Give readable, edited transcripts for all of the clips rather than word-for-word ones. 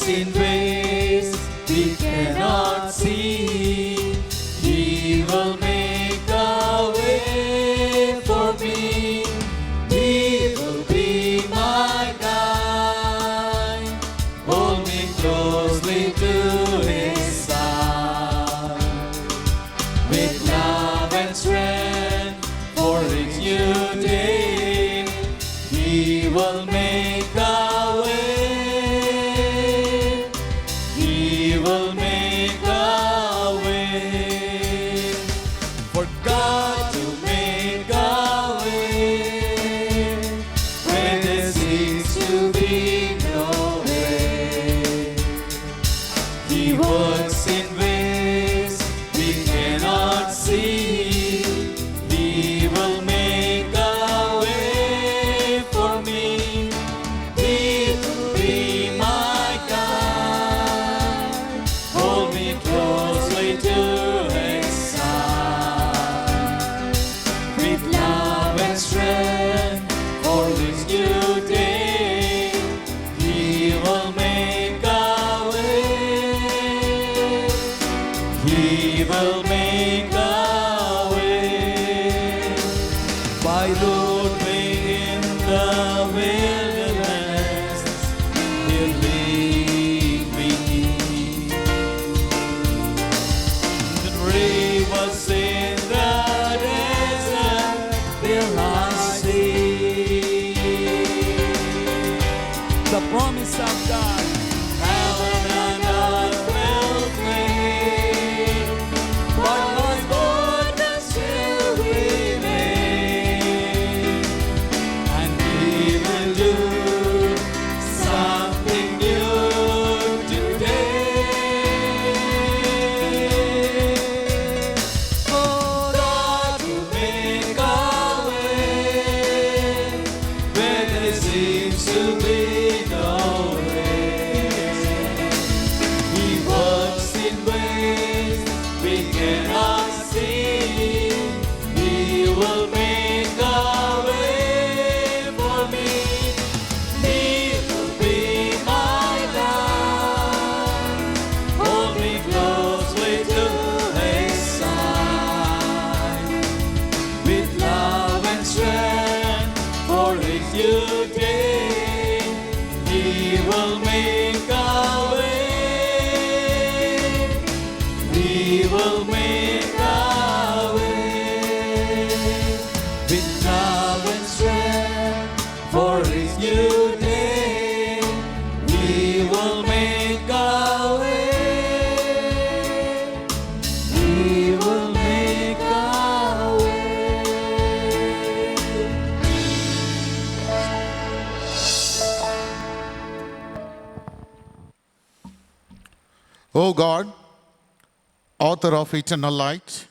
works in ways we cannot see. He will make a way for me. He will be my guide. Hold me closely to His side. With love and strength for each new day, He will make a way. He will make a way. For God to make a way when there seems to be no way. He works in ways we cannot see. He will make a way for me. He will be my guide. Hold me closely to His side. With love and strength for this new day, He will make a way. He will make a way. By road way in the wilderness, He'll lead me. The rivers in the desert will I see. The promise of God. Heaven and earth will fade, but my goodness will remain. And He will do something new today. Oh, God will make a way where there seems to be no way. He works in ways we cannot see. He will make a way for me. He will be my guide. Hold me closely to His side. With love and strength for His new day, He will make a way. He will make a way. With love and strength for His new day, He will make a way. He will make a way. O God, author of eternal light,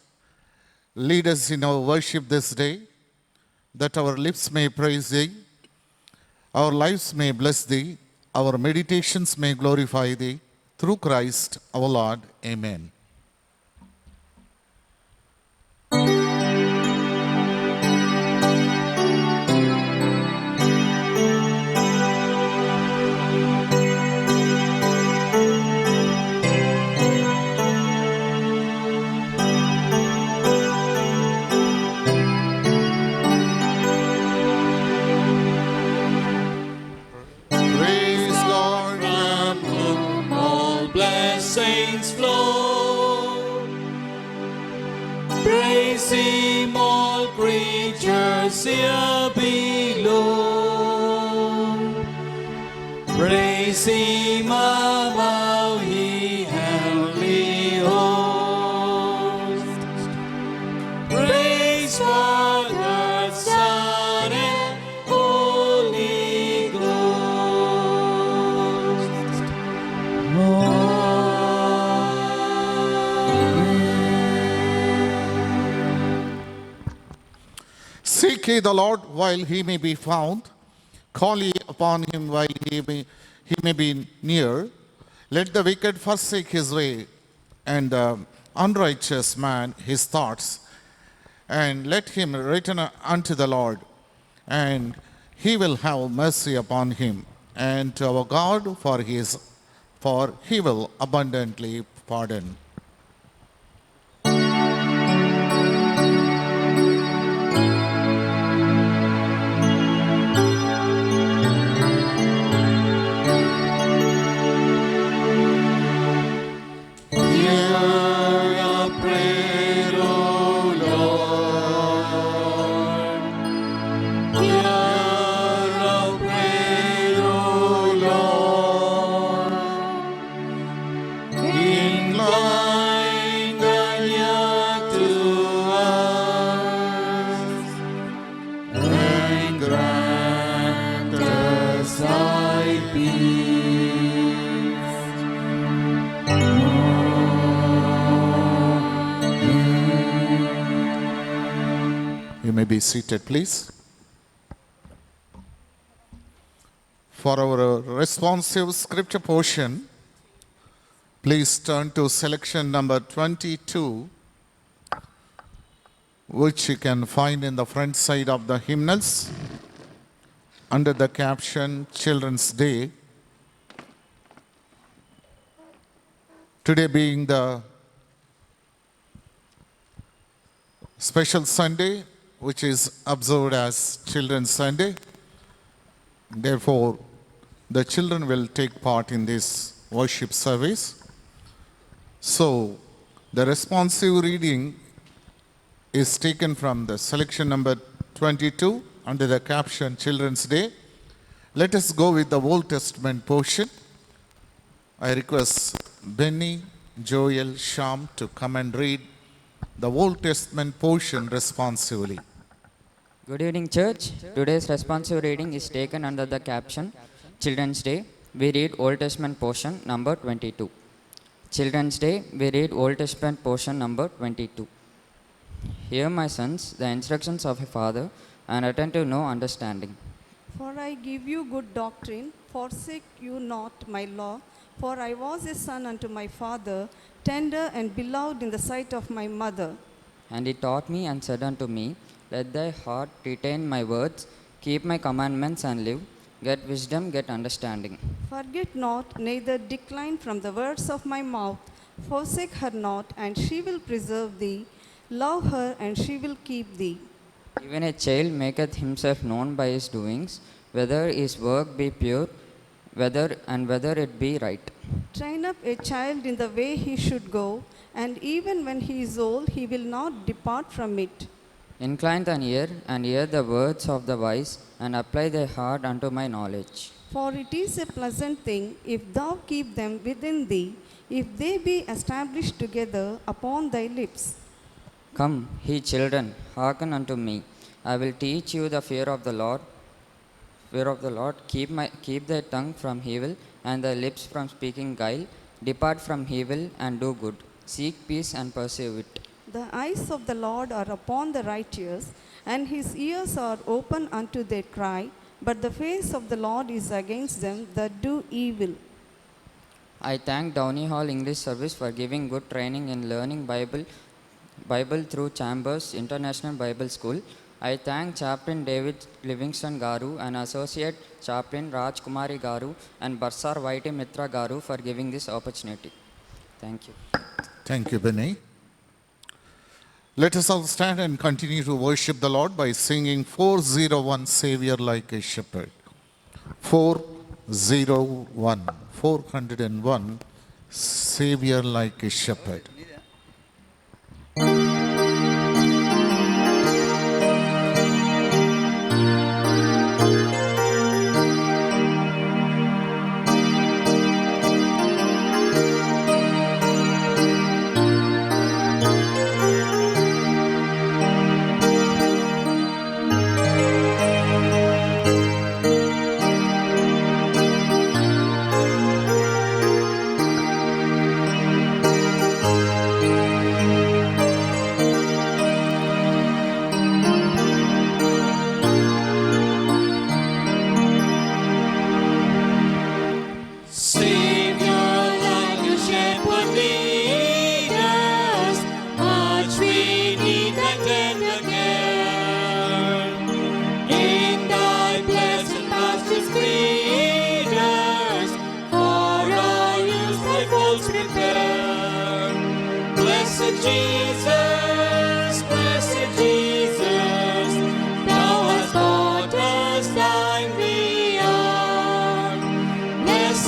lead us in our worship this day, that our lips may praise Thee, our lives may bless Thee, our meditations may glorify Thee, through Christ our Lord. Amen. Praise God from whom All blessings flow. Praise Him, all creatures here below. Praise Him above, He heavenly host. Praise Father, Son, and Holy Ghost. Seek ye the Lord while He may be found. Call ye upon Him while He may be near. Let the wicked forsake his way, and the unrighteous man his thoughts. And let him return unto the Lord, and He will have mercy upon him, and to our God, for He is for he will abundantly pardon. Incline thine ear to us, and grant us thy peace. You may be seated, please. For our responsive scripture portion, please turn to selection number 22, which you can find in the front side of the hymnals under the caption Children's Day. Today being the special Sunday, which is observed as Children's Sunday. Therefore, the children will take part in this worship service. So, the responsive reading is taken from the selection number 22 under the caption Children's Day. Let us go with the Old Testament portion. I request Benny, Joel, Sham to come and read the Old Testament portion responsively. Good evening, church. Today's responsive reading is taken under the caption Children's Day. We read Old Testament portion number 22. Children's Day, we read Old Testament portion number 22. Hear, my sons, the instructions of a father, and attend to no understanding. For I give you good doctrine, forsake you not my law. For I was a son unto my father, tender and beloved in the sight of my mother. And he taught me and said unto me, Let thy heart retain my words, keep my commandments and live. Get wisdom, get understanding. Forget not, neither decline from the words of my mouth. Forsake her not, and she will preserve thee. Love her, and she will keep thee. Even a child maketh himself known by his doings, whether his work be pure, whether it be right. Train up a child in the way he should go, and even when he is old, he will not depart from it. Incline thine ear, and hear the words of the wise, and apply thy heart unto my knowledge. For it is a pleasant thing if thou keep them within thee, if they be established together upon thy lips. Come, ye children, hearken unto me. I will teach you the fear of the Lord. Fear of the Lord. Keep thy tongue from evil, and thy lips from speaking guile. Depart from evil and do good. Seek peace and pursue it. The eyes of the Lord are upon the righteous, and his ears are open unto their cry, but the face of the Lord is against them that do evil. I thank Downey Hall English Service for giving good training in learning Bible through Chambers International Bible School. I thank Chaplain David Livingston Garu and Associate Chaplain Raj Kumari Garu and Barsar Vaiti Mitra Garu for giving this opportunity. Thank you. Thank you, Benny. Let us all stand and continue to worship the Lord by singing 401, Savior like a Shepherd. 401, Savior like a Shepherd.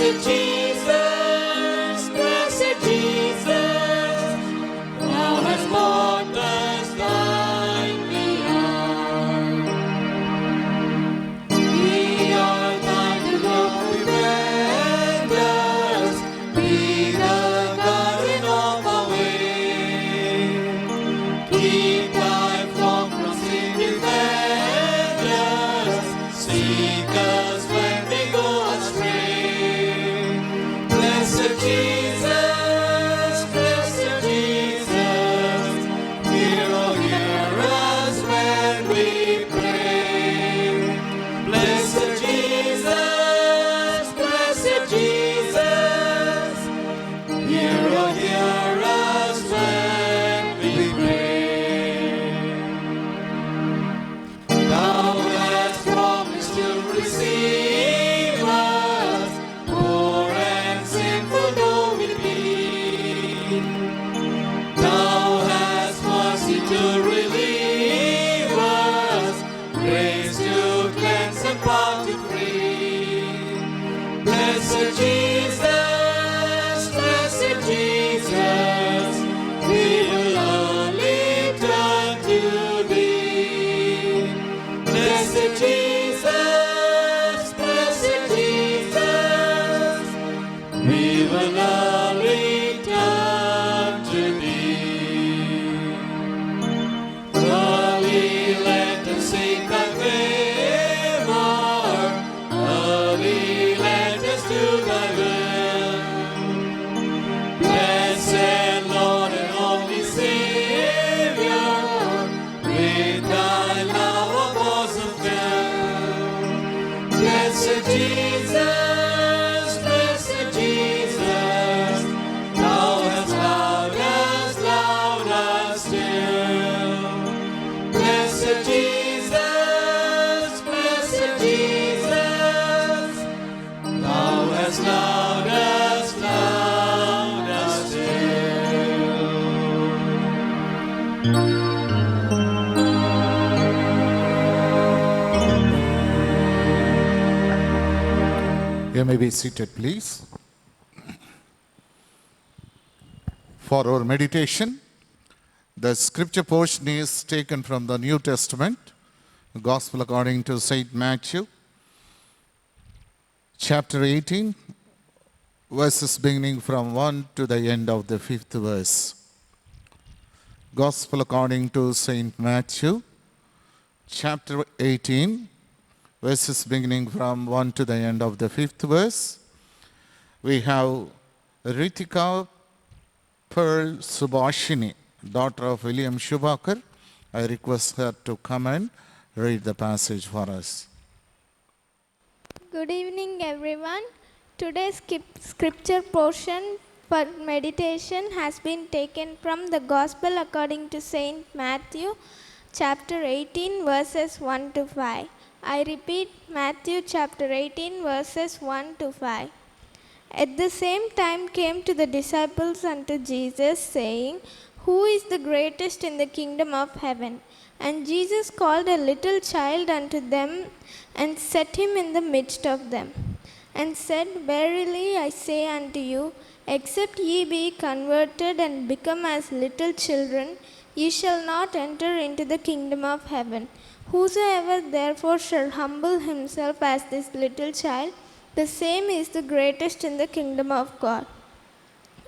Blessed Jesus, blessed Jesus, thou hast bought us thine behalf. We are thine to love, defend us, be the guardian of our way. Keep thy flock from sin, defend us, seek us when we go astray. Blessed Jesus, hear, oh, hear us when we pray. Blessed Jesus, hear, oh, hear us when we pray. Thou hast promised to receive us, poor and sinful though we be. Thou hast mercy to relieve us, grace to cleanse and power to free. Blessed Jesus, we will only turn to thee. Blessed Jesus, we will only turn to thee. Early let us seek thy favor, early let us do thy will. Blessed Lord and only Savior, with thy love our bosom fill. Blessed Jesus, thou hast loved us still. Blessed Jesus, thou hast loved us You may be seated, please. For our meditation, the scripture portion is taken from the New Testament, the Gospel according to St. Matthew, chapter 18, verses beginning from 1 to the end of the 5th verse. Gospel according to St. Matthew, chapter 18, verses beginning from 1 to the end of the 5th verse. We have Ritika Pearl Subhashini, daughter of William Shubakar. I request her to come and read the passage for us. Good evening, everyone. Today's scripture portion for meditation has been taken from the Gospel according to St. Matthew, chapter 18, verses 1 to 5. I repeat, Matthew chapter 18, verses 1 to 5. At the same time came to the disciples unto Jesus, saying, Who is the greatest in the kingdom of heaven? And Jesus called a little child unto them, and set him in the midst of them, and said, Verily I say unto you, except ye be converted and become as little children, ye shall not enter into the kingdom of heaven. Whosoever therefore shall humble himself as this little child, the same is the greatest in the kingdom of God.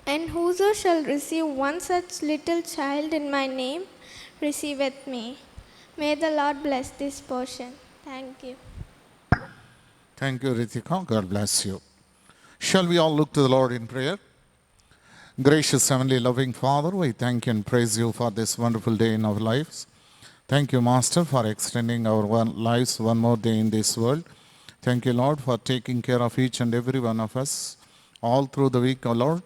And whoso shall receive one such little child in my name, receiveth me. May the Lord bless this portion. Thank you. Thank you, Ritika. God bless you. Shall we all look to the Lord in prayer? Gracious Heavenly Loving Father, we thank you and praise you for this wonderful day in our lives. Thank you, Master, for extending our lives one more day in this world. Thank you, Lord, for taking care of each and every one of us all through the week, O Lord.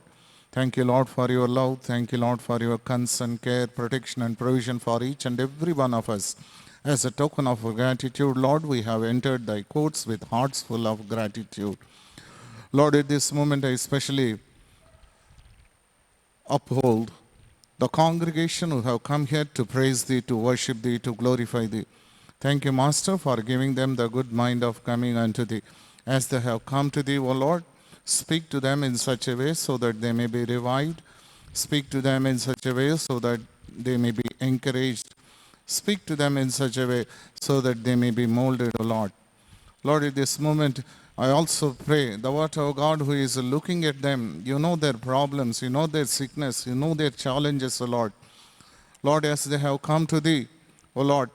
Thank you, Lord, for your love. Thank you, Lord, for your concern, care, protection, and provision for each and every one of us. As a token of gratitude, Lord, we have entered thy courts with hearts full of gratitude. Lord, at this moment, I especially uphold the congregation who have come here to praise thee, to worship thee, to glorify thee. Thank you, Master, for giving them the good mind of coming unto thee. As they have come to thee, O Lord, Speak to them in such a way so that they may be revived. Speak to them in such a way so that they may be encouraged. Speak to them in such a way so that they may be molded, O Lord. Lord, at this moment, I also pray, the Word of God who is looking at them, you know their problems, you know their sickness, you know their challenges, O Lord. Lord, as they have come to Thee, O Lord,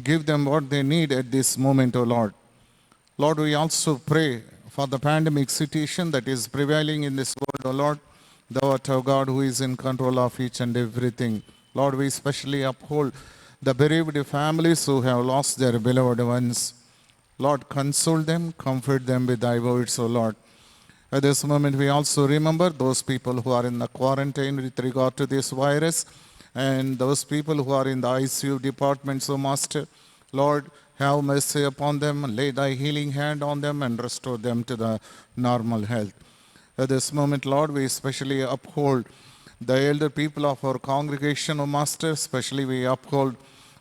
give them what they need at this moment, O Lord. Lord, we also pray for the pandemic situation that is prevailing in this world, O Lord, the Word of God who is in control of each and everything. Lord, we especially uphold the bereaved families who have lost their beloved ones. Lord, console them, comfort them with Thy words, O Lord. At this moment, we also remember those people who are in the quarantine with regard to this virus and those people who are in the ICU departments, O Master. Lord, have mercy upon them, lay Thy healing hand on them and restore them to the normal health. At this moment, Lord, we especially uphold the elder people of our congregation, O Master. Especially we uphold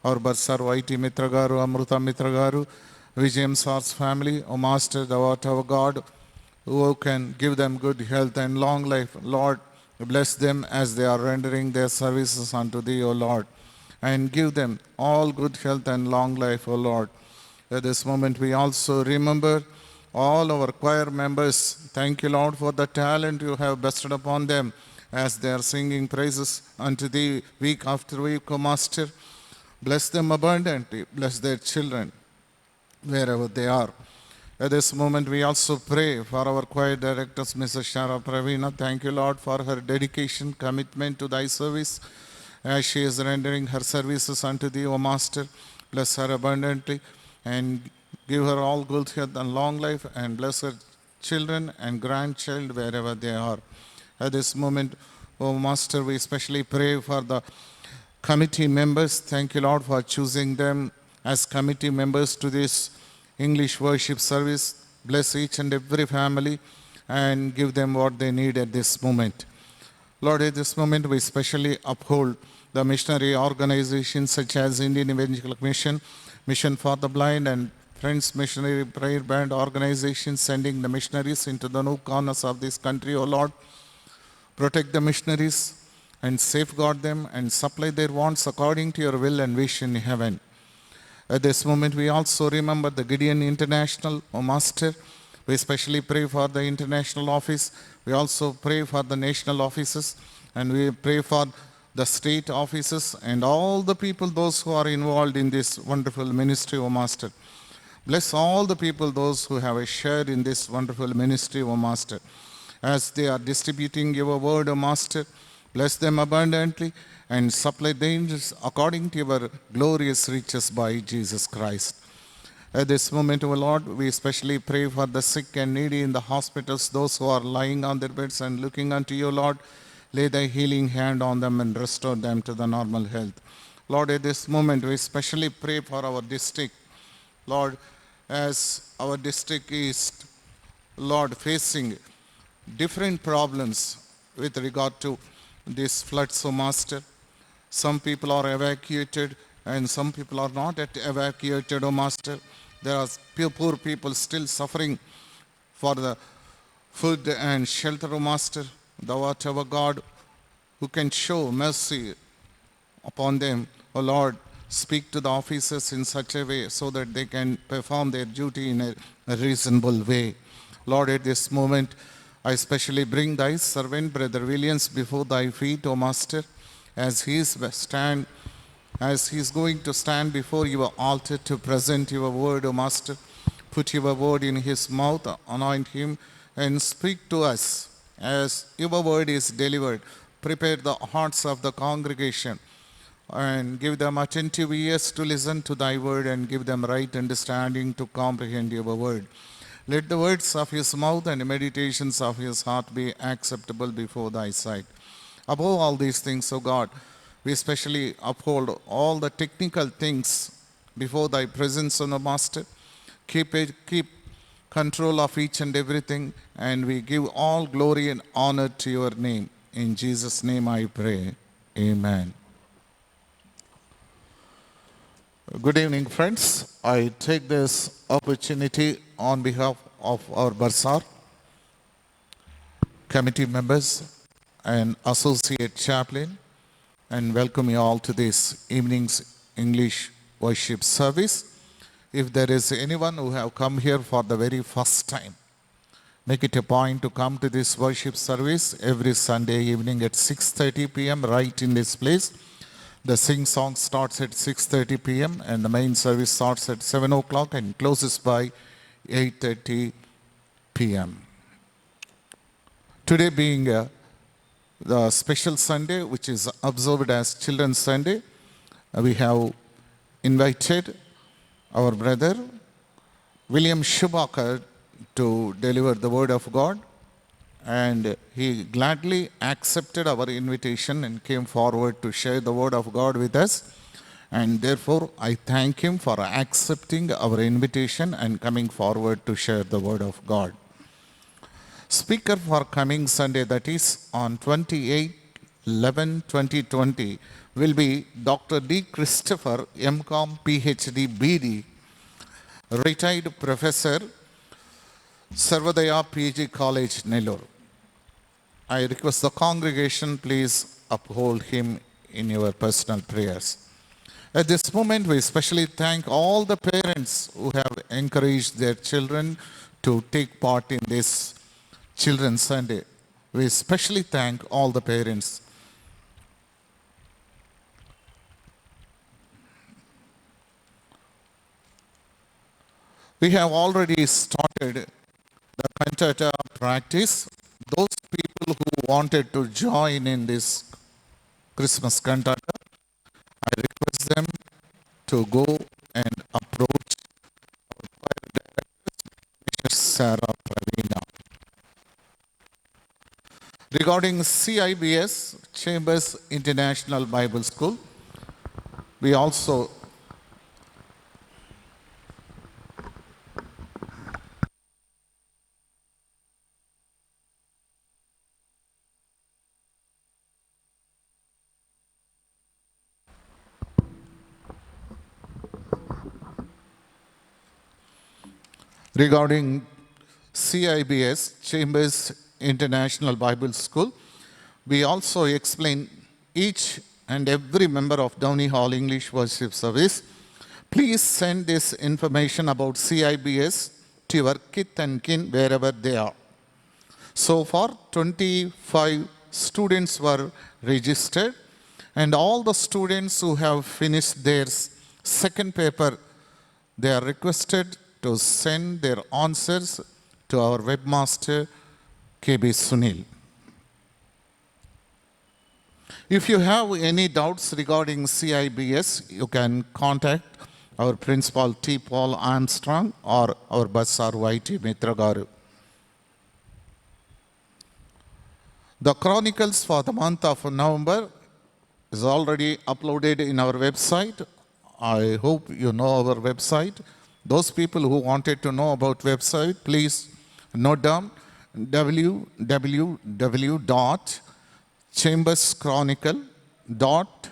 our Barsar Vaiti Mitragaru, Amruta Mitragaru, Vijayam Sar's family, O Master, the Word of God, who can give them good health and long life. Lord, bless them as they are rendering their services unto Thee, O Lord, and give them all good health and long life, O Lord. At this moment, we also remember all our choir members. Thank you, Lord, for the talent You have bestowed upon them as they are singing praises unto Thee week after week, O Master. Bless them abundantly. Bless their children wherever they are. At this moment, we also pray for our choir directors, Mrs. Shara Pravina. Thank you, Lord, for her dedication, commitment to Thy service as she is rendering her services unto Thee, O Master. Bless her abundantly and give her all good health and long life, and bless her children and grandchildren wherever they are. At this moment, O Master, we especially pray for the committee members. Thank you, Lord, for choosing them as committee members to this English worship service. Bless each and every family and give them what they need at this moment. Lord, at this moment, we especially uphold the missionary organizations such as Indian Evangelical Mission, Mission for the Blind, and Friends Missionary Prayer Band organizations sending the missionaries into the nook corners of this country, O Lord. Protect the missionaries and safeguard them and supply their wants according to Your will and wish in heaven. At this moment, we also remember the Gideon International, O Master. We especially pray for the international office. We also pray for the national offices, and we pray for the state offices and all the people, those who are involved in this wonderful ministry, O Master. Bless all the people, those who have a share in this wonderful ministry, O Master. As they are distributing Your word, O Master, bless them abundantly and supply the angels according to Your glorious riches by Jesus Christ. At this moment, O Lord, we especially pray for the sick and needy in the hospitals, those who are lying on their beds and looking unto You, Lord. Lay Thy healing hand on them and restore them to the normal health. Lord, at this moment, we especially pray for our district. Lord, as our district is, Lord, facing different problems with regard to these floods, O Master. Some people are evacuated and some people are not yet evacuated, O Master. There are poor people still suffering for the food and shelter, O Master. Thou art our God who can show mercy upon them. O Lord, speak to the officers in such a way so that they can perform their duty in a reasonable way. Lord, at this moment, I especially bring Thy servant, Brother Williams, before Thy feet, O Master, as he is going to stand before Your altar to present Your word, O Master. Put Your word in his mouth, anoint him, and speak to us as Your word is delivered. Prepare the hearts of the congregation and give them attentive ears to listen to Thy word and give them right understanding to comprehend Your word. Let the words of his mouth and the meditations of his heart be acceptable before Thy sight. Above all these things, O God, we especially uphold all the technical things before Thy presence, O Master. Keep control of each and everything, and we give all glory and honor to Your name. In Jesus' name I pray. Amen. Good evening, friends. I take this opportunity on behalf of our Barsar committee members, and associate chaplain, and welcome you all to this evening's English worship service. If there is anyone who have come here for the very first time, make it a point to come to this worship service every Sunday evening at 6:30 p.m. right in this place. The sing song starts at 6:30 p.m. and the main service starts at 7 o'clock and closes by 8:30 p.m. Today being the special Sunday, which is observed as Children's Sunday, we have invited our brother William Shubakar to deliver the word of God, and he gladly accepted our invitation and came forward to share the word of God with us. And therefore, I thank him for accepting our invitation and coming forward to share the word of God. Speaker for coming Sunday, that is on 28/11/2020, will be Dr. D. Christopher, M.Com, PhD, BD, retired professor, Sarvodaya PG College, Nellore. I request the congregation, please uphold him in your personal prayers. At this moment, we especially thank all the parents who have encouraged their children to take part in this Children's Sunday. We especially thank all the parents. We have already started the cantata practice. Those people who wanted to join in this Christmas cantata, I request them to go and approach our choir director, Mrs. Sarah Pravina. Regarding CIBS, Chambers International Bible School, we also regarding CIBS, Chambers International Bible School, we also explain each and every member of Downey Hall English Worship Service. Please send this information about CIBS to your kith and kin wherever they are. So far, 25 students were registered, and all the students who have finished their second paper, they are requested to send their answers to our webmaster, KB Sunil. If you have any doubts regarding CIBS, you can contact our principal T. Paul Armstrong or our Bassar YT Mitra Garu. The chronicles for the month of November is already uploaded in our website. I hope you know our website. Those people who wanted to know about website, please note down www.chamberschronicle.wordpress,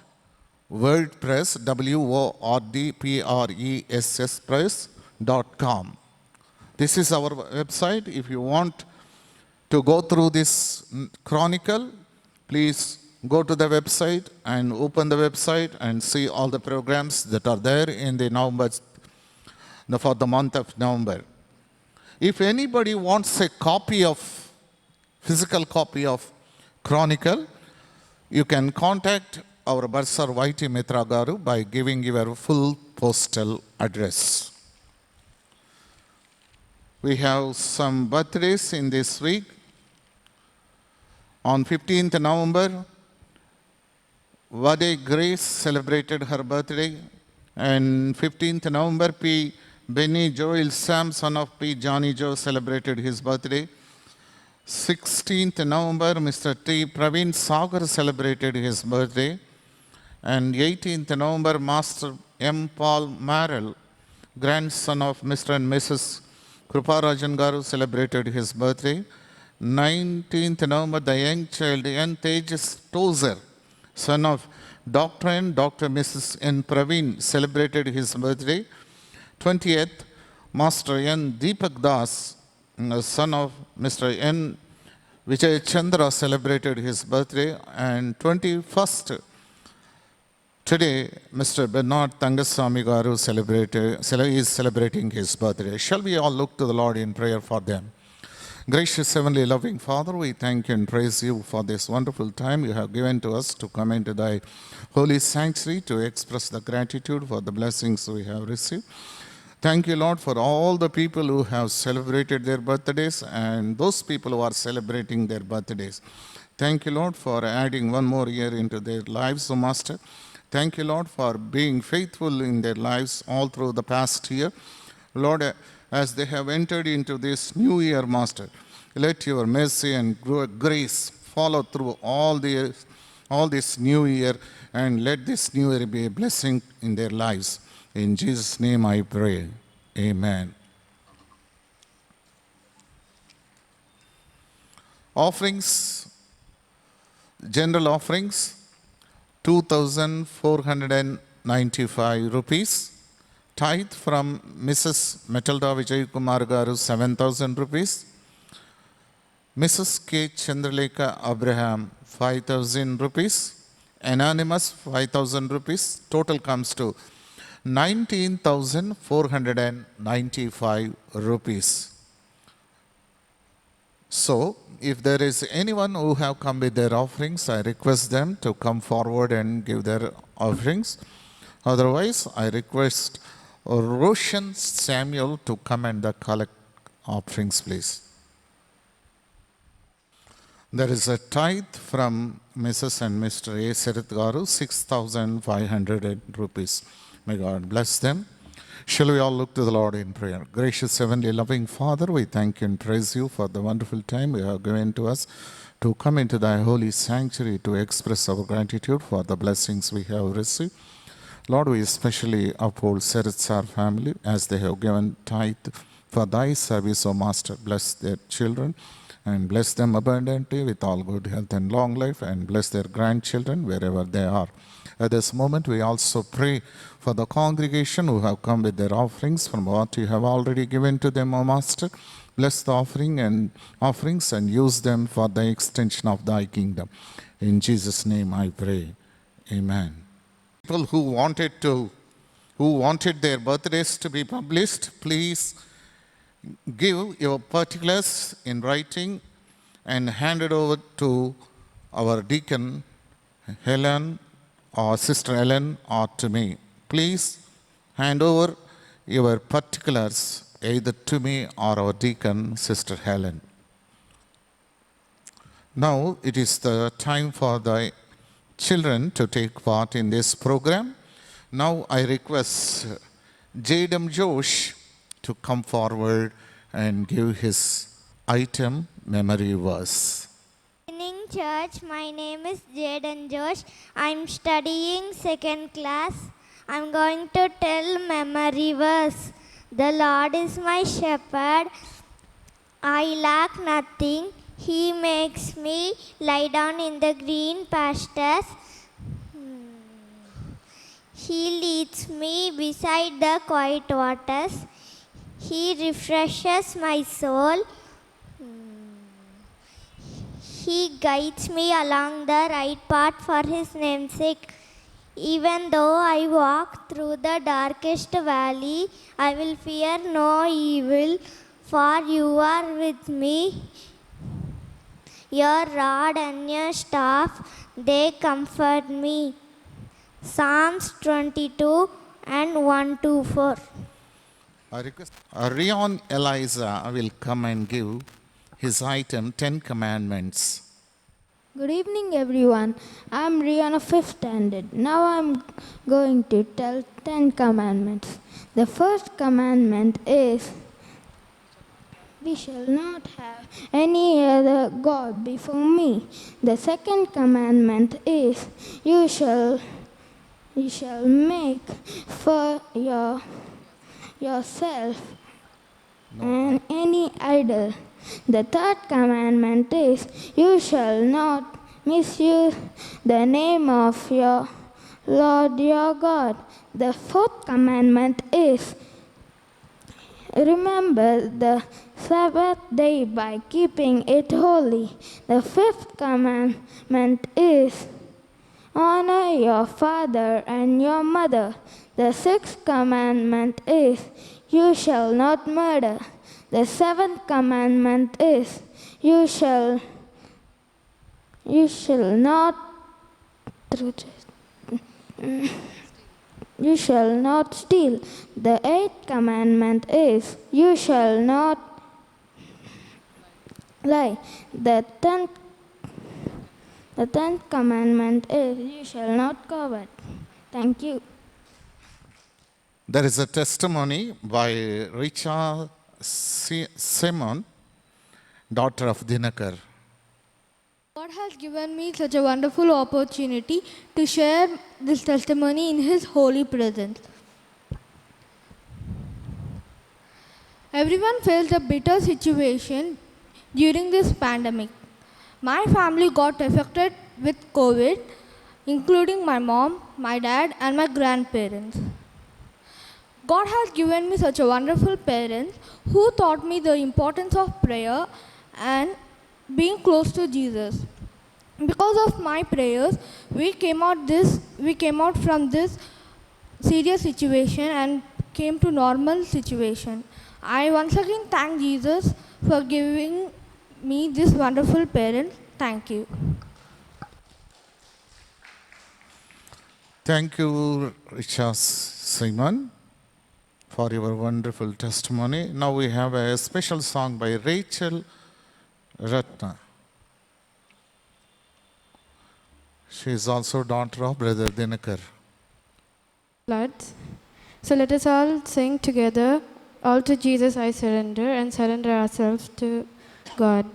wordpress.com. This is our website. If you want to go through this chronicle, please go to the website and open the website and see all the programs that are there in the November, for the month of November. If anybody wants a physical copy of Chronicle, you can contact our Barsar YT Mitra Garu by giving your full postal address. We have some birthdays in this week. On 15th November, Vade Grace celebrated her birthday, and 15th November, P. Benny Joel Sam, son of P. Johnny Joe, celebrated his birthday. 16th November, Mr. T. Praveen Sagar celebrated his birthday. And 18th November, Master M. Paul Marrell, grandson of Mr. and Mrs. Kruparajan Garu, celebrated his birthday. 19th November, the young child N. Tejas Tozer, son of Dr. and Dr. Mrs. N. Praveen, celebrated his birthday. 20th, Master N. Deepak Das, son of Mr. N. Vijay Chandra celebrated his birthday, and 21st, today, Mr. Bernard Tangasamy Garu is celebrating his birthday. Shall we all look to the Lord in prayer for them? Gracious Heavenly Loving Father, we thank you and praise you for this wonderful time you have given to us to come into thy holy sanctuary to express the gratitude for the blessings we have received. Thank you, Lord, for all the people who have celebrated their birthdays and those people who are celebrating their birthdays. Thank you, Lord, for adding one more year into their lives, O Master. Thank you, Lord, for being faithful in their lives all through the past year. Lord, as they have entered into this new year, Master, let your mercy and grace follow through all this new year, and let this new year be a blessing in their lives. In Jesus' name I pray. Amen. Offerings, general offerings, 2,495 rupees. Tithe from Mrs. Matilda Vijay Kumar Garu, 7,000 rupees. Mrs. K. Chandralekha Abraham, 5,000 rupees. Anonymous, 5,000 rupees. Total comes to 19,495 rupees. So, if there is anyone who have come with their offerings, I request them to come forward and give their offerings. Otherwise, I request Roshan Samuel to come and collect offerings, please. There is a tithe from Mrs. and Mr. A. Sarath Garu, 6,500 rupees. May God bless them. Shall we all look to the Lord in prayer? Gracious Heavenly Loving Father, we thank you and praise you for the wonderful time you have given to us to come into thy holy sanctuary to express our gratitude for the blessings we have received. Lord, we especially uphold Sarath's family as they have given tithe for thy service, O Master. Bless their children and bless them abundantly with all good health and long life, and bless their grandchildren wherever they are. At this moment, we also pray for the congregation who have come with their offerings from what you have already given to them, O Master. Bless the offerings and use them for the extension of thy kingdom. In Jesus' name I pray. Amen. People who wanted their birthdays to be published, please give your particulars in writing and hand it over to our deacon Helen or Sister Helen or to me. Please hand over your particulars either to me or our deacon, Sister Helen. Now it is the time for the children to take part in this program. Now I request Jadam Josh to come forward and give his item memory verse. Good evening, church. My name is Jaden Josh. I'm studying second class. I'm going to tell memory verse. The Lord is my shepherd. I lack nothing. He makes me lie down in the green pastures. He leads me beside the quiet waters. He refreshes my soul. He guides me along the right path for his name's sake. Even though I walk through the darkest valley, I will fear no evil, for you are with me. Your rod and your staff, they comfort me. Psalms 22 and 1 to 4. I request Rion Eliza will come and give his item 10 Commandments. Good evening, everyone. I'm Rihanna, 5th standard. Now I'm going to tell 10 commandments. The first commandment is, we shall not have any other God before me. The second commandment is, you shall make for yourself and any idol. The third commandment is, you shall not misuse the name of your Lord your God. The fourth commandment is, Remember the Sabbath day by keeping it holy. The fifth commandment is honor your father and your mother. The sixth commandment is you shall not murder. The seventh commandment is you shall not you shall not steal. The eighth commandment is you shall not lie. The tenth commandment is you shall not covet. Thank you. There is a testimony by Richa Simon, daughter of Dinakar. God has given me such a wonderful opportunity to share this testimony in His holy presence. Everyone faced a bitter situation during this pandemic. My family got affected with COVID, including my mom, my dad, and my grandparents. God has given me such a wonderful parents who taught me the importance of prayer and being close to Jesus. Because of my prayers, we came out from this serious situation and came to normal situation. I once again thank Jesus for giving me this wonderful parents. Thank you. Thank you, Richa Simon, for your wonderful testimony. Now we have a special song by Rachel Ratna. She is also daughter of Brother Dinakar. Floods. So let us all sing together, all to Jesus I surrender, and surrender ourselves to God.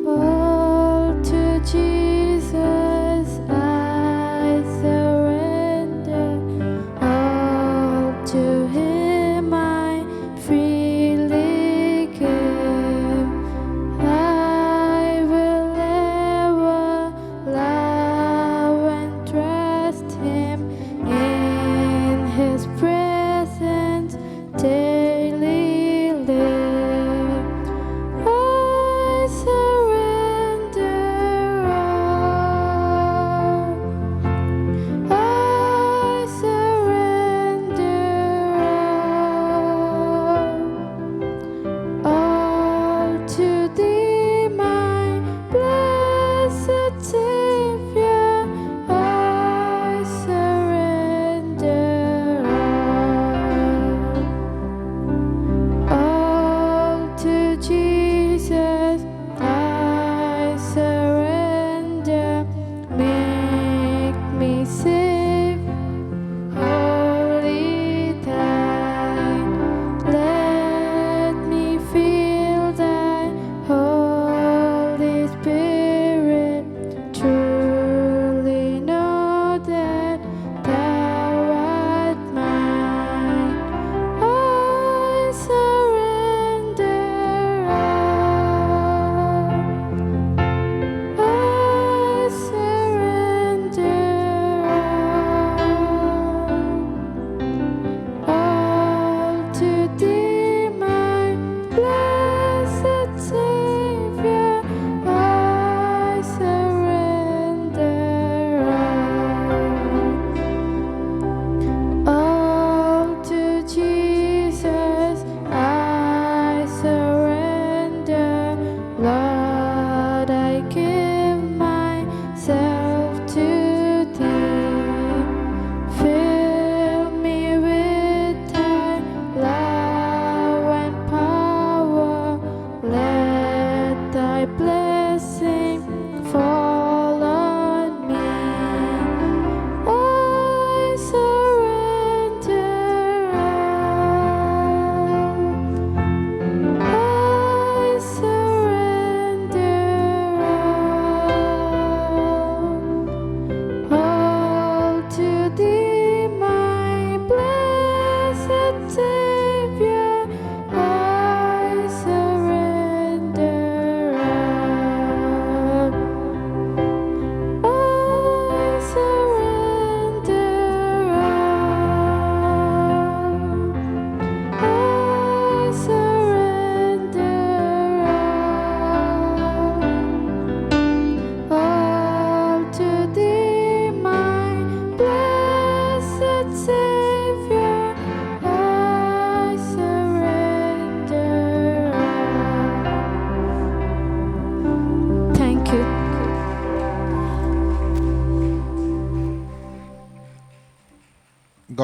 All to Jesus I surrender, all to Him I freely give. I will ever love and trust Him in His presence daily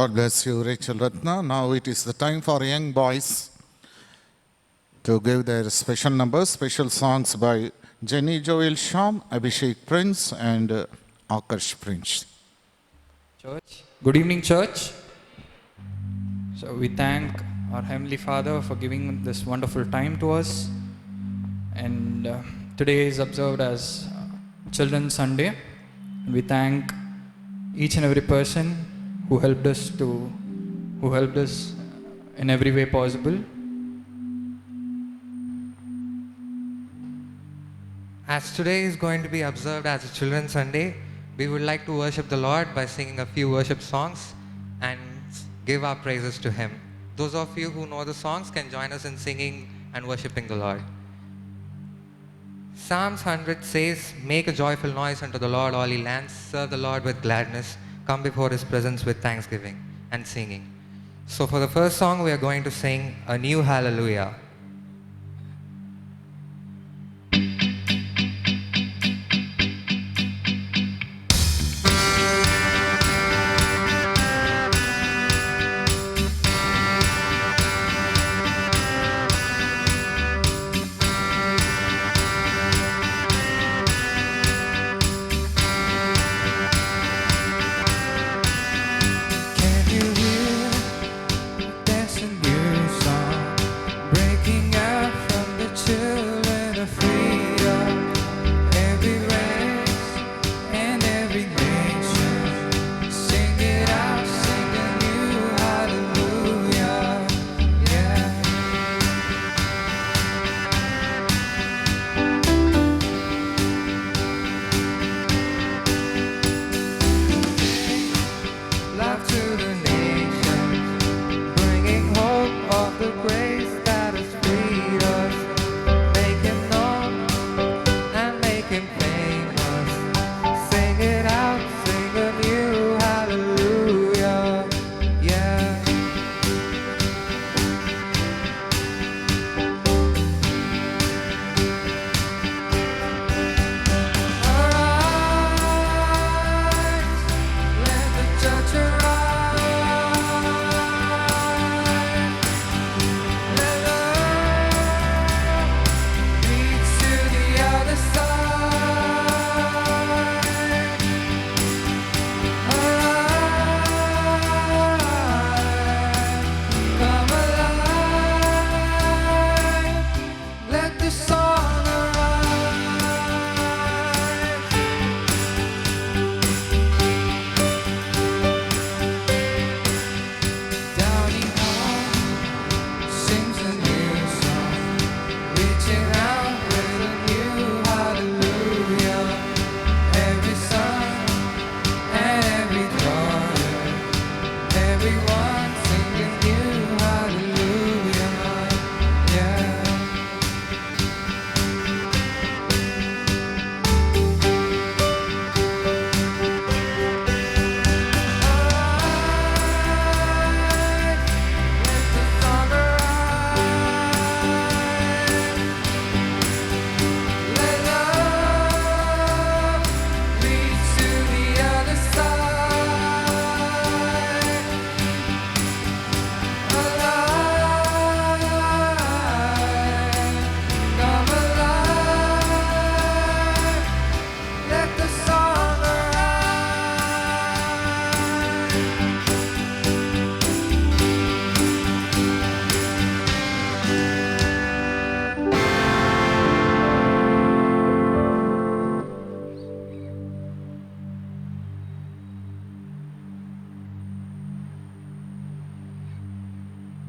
God bless you, Rachel Ratna. Now it is the time for young boys to give their special numbers, special songs by Jenny Joel Sham, Abhishek Prince, and Akash Prince. Church. Good evening, church. So we thank our Heavenly Father for giving this wonderful time to us. And today is observed as Children's Sunday. And we thank each and every person who helped us in every way possible. As today is going to be observed as a Children's Sunday, we would like to worship the Lord by singing a few worship songs and give our praises to Him. Those of you who know the songs can join us in singing and worshiping the Lord. Psalms 100 says, "Make a joyful noise unto the Lord, all ye lands. Serve the Lord with gladness. Come before His presence with thanksgiving and singing." So for the first song, we are going to sing a new hallelujah.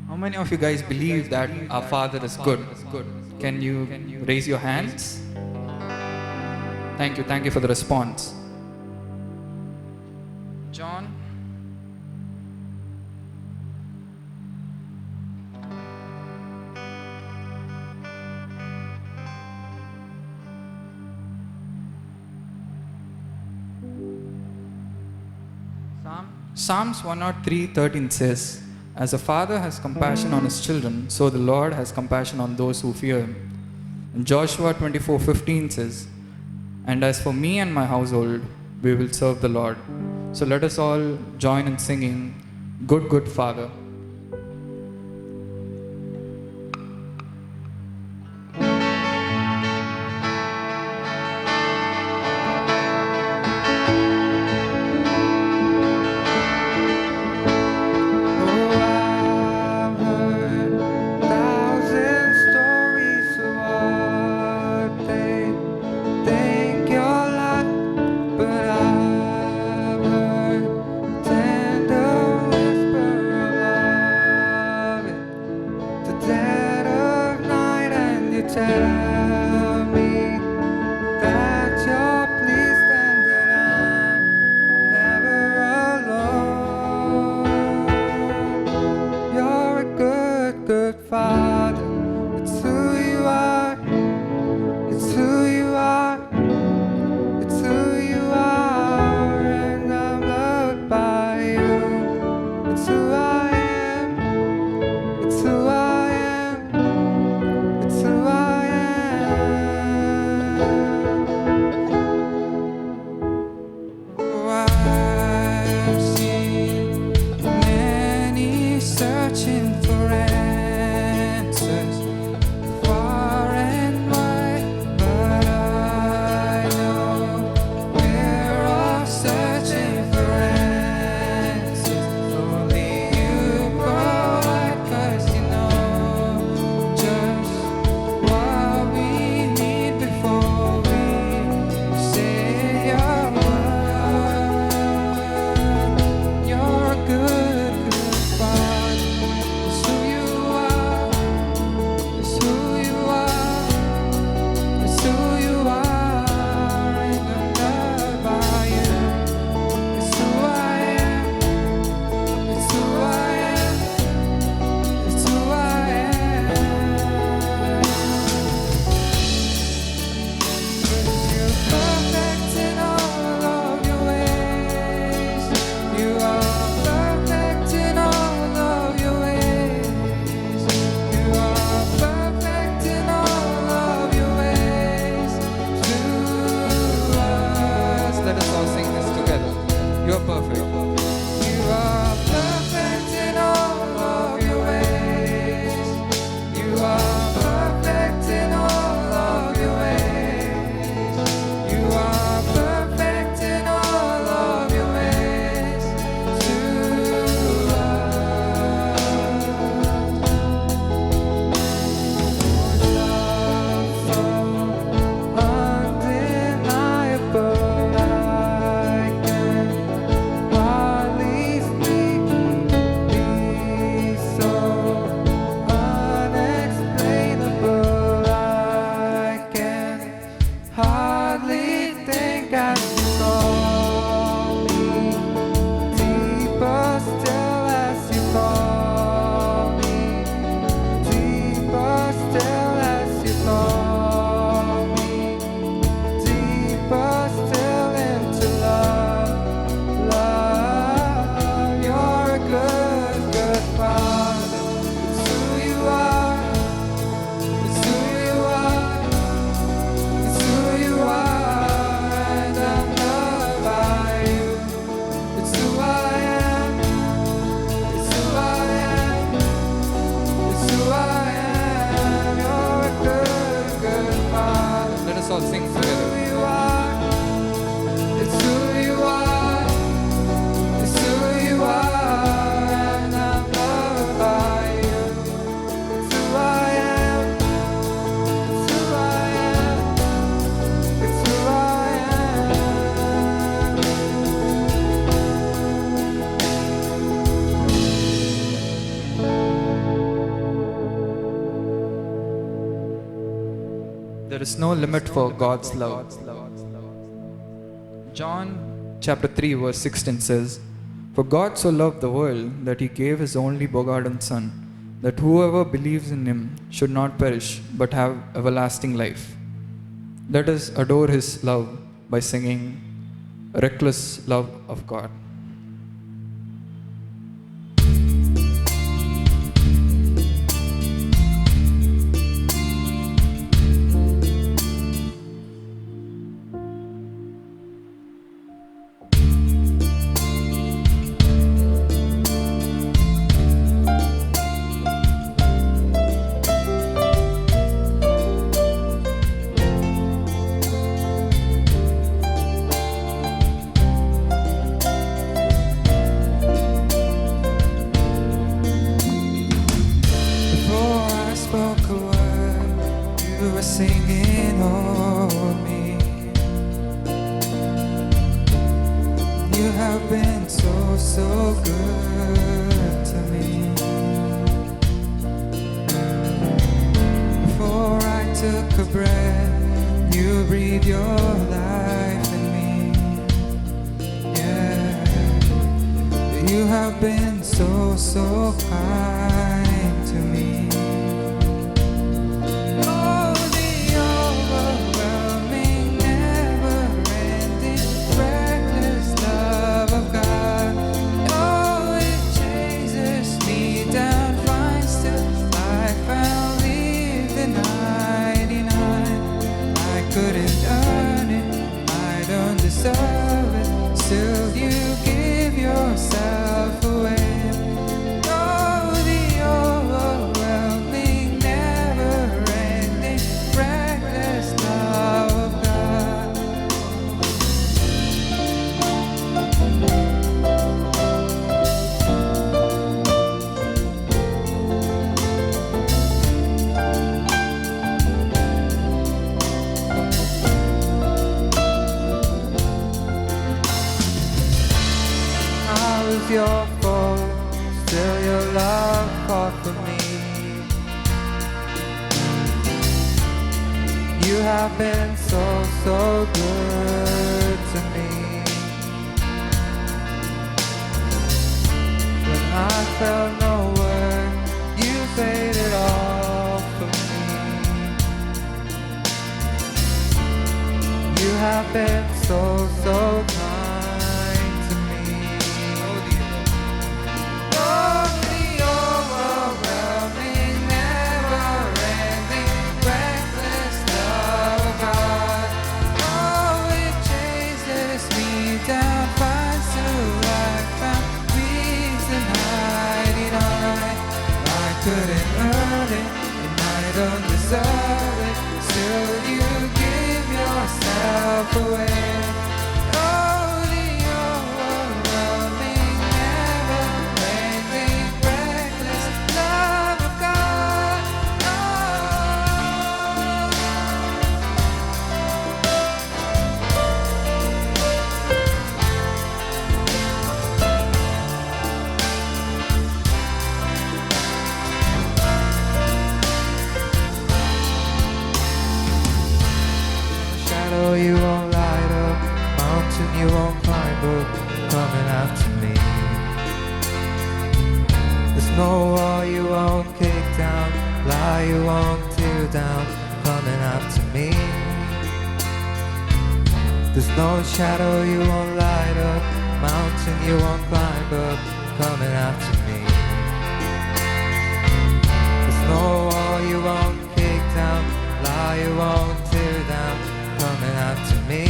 How many of you guys believe that our Father is good? Can you raise your hands? Thank you for the response. John. Psalms 103:13 says, "As a father has compassion on his children, so the Lord has compassion on those who fear him." And Joshua 24:15 says, "And as for me and my household, we will serve the Lord." So let us all join in singing good Father. Tell me that you're pleased and that I'm never alone. You're a good Father. It's who you are. It's who you are. It's who you are, and I'm loved by you. It's who I am. It's who I am. It's who I I've seen many searching for answers far and wide, but I know we're all searching for answers. Only you provide, 'cause you know just what we need before we say your word. You're a good Father. It's who you are. It's who you are. It's who you are, and I'm loved by you. It's who I am. It's who I am. It's who I am. You're perfect in all of your ways. You are perfect in all of your ways. You are perfect in all of your ways to us. Let us all sing this together. You are perfect. You are perfect in all of your ways. You are perfect in all of your ways. You are perfect in all of your ways to us. So undeniable, I can hardly speak. Be so unexplainable, I can hardly think as you call me. Deeper still as you call me. Deeper still as you call me. Deeper still into love. Love, you're a good Father. It's who you are. It's who you are. It's who you are, and I'm loved by you. It's who I am. It's who I am. It's who I am. You're a good Father. Let us all sing together. It's who you are. It's who you are. It's who you are, and I'm loved by you. It's who I am. It's who I am. It's who I am. There is no limit for God's love. John chapter 3 verse 16 says, "For God so loved the world that he gave his only begotten Son, that whoever believes in him should not perish but have everlasting life." Let us adore his love by singing "Reckless Love of God." spoke a word, you were singing over me. You have been so, so good to me. Before I took a breath, you breathed your life in me. Yeah, you have been so, so kind to me. Oh, the overwhelming, never-ending, reckless love of God. Oh, it chases me down, finds till I found the 99. I couldn't earn it, I don't deserve it, still you give yourself away. Oh, the overwhelming, never-ending, reckless love of God. I was your fault, still your love fought for me. You have been so, so good to me. When I felt no word, you paid it all for me. You have been so, so kind to me. Oh, the overwhelming, never-ending, reckless love of God. Oh, it chases me down, finds till I found peace in 99. I couldn't earn it, and I don't deserve it, still you give yourself away. Oh, the overwhelming, never-ending, reckless love of God. Shadow you won't light up, mountain you won't climb up, coming after me. There's no wall you won't kick down, lie you won't tear down, coming after me. There's no shadow you won't light up, mountain you won't climb up, coming after me. There's no wall you won't kick down, lie you won't tear down, coming after me.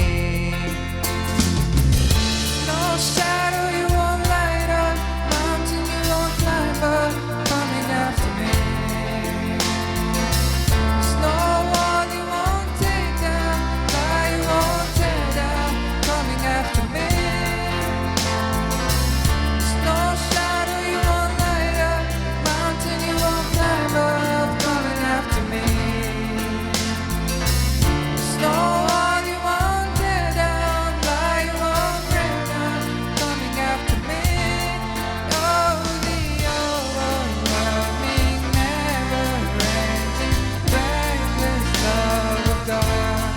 No shadow you won't light up, mountain you won't climb up, coming after me. There's no wall you won't take down, lie you won't tear down, coming after me. There's no shadow you won't light up, mountain you won't climb up, coming after me. There's no wall you won't tear down, lie you won't tear down, coming after me. Oh, the overwhelming, never-ending, reckless love of God.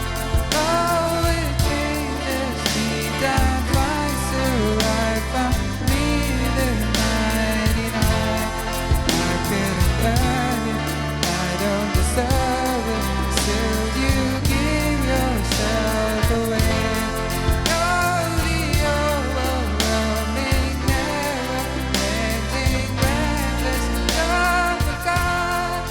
Oh, it chases me down, finds till I found me the 99. I couldn't earn it, I don't deserve it, still you give yourself away. Oh, the overwhelming, never-ending, reckless love of God.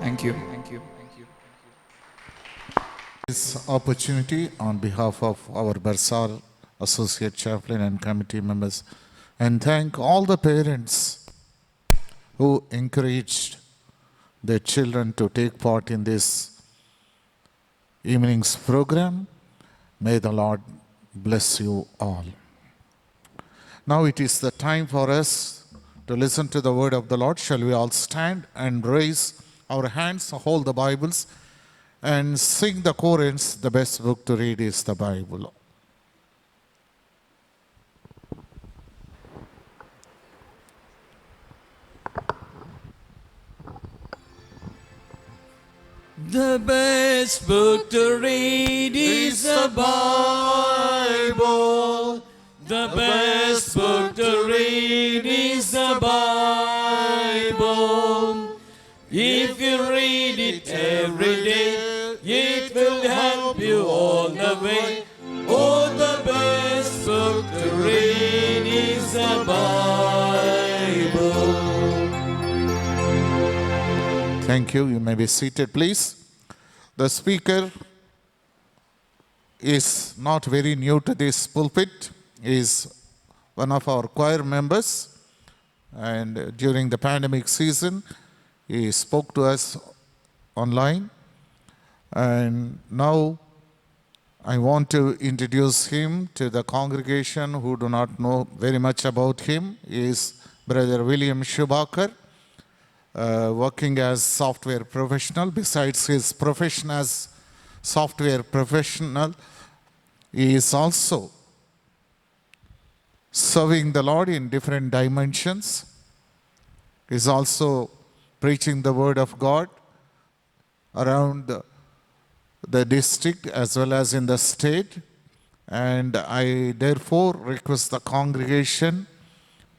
Thank you. Thank you. Thank you. This opportunity on behalf of our Barsar Associate Chaplain and committee members, and thank all the parents who encouraged their children to take part in this evening's program. May the Lord bless you all. Now it is the time for us to listen to the word of the Lord. Shall we all stand and raise our hands, hold the Bibles, and sing the chorus? The best book to read is the Bible. The best book to read is the Bible. The best book to read is the Bible. If you read it every day, it will help you all the way. Oh, the best book to read is the Bible. Thank you. You may be seated, please. The speaker is not very new to this pulpit. He is one of our choir members, and during the pandemic season, he spoke to us online. And now I want to introduce him to the congregation who do not know very much about him. He is Brother William Shubakar, working as software professional. Besides his profession as software professional, he is also serving the Lord in different dimensions. He is also preaching the word of God around the district as well as in the state. And I therefore request the congregation,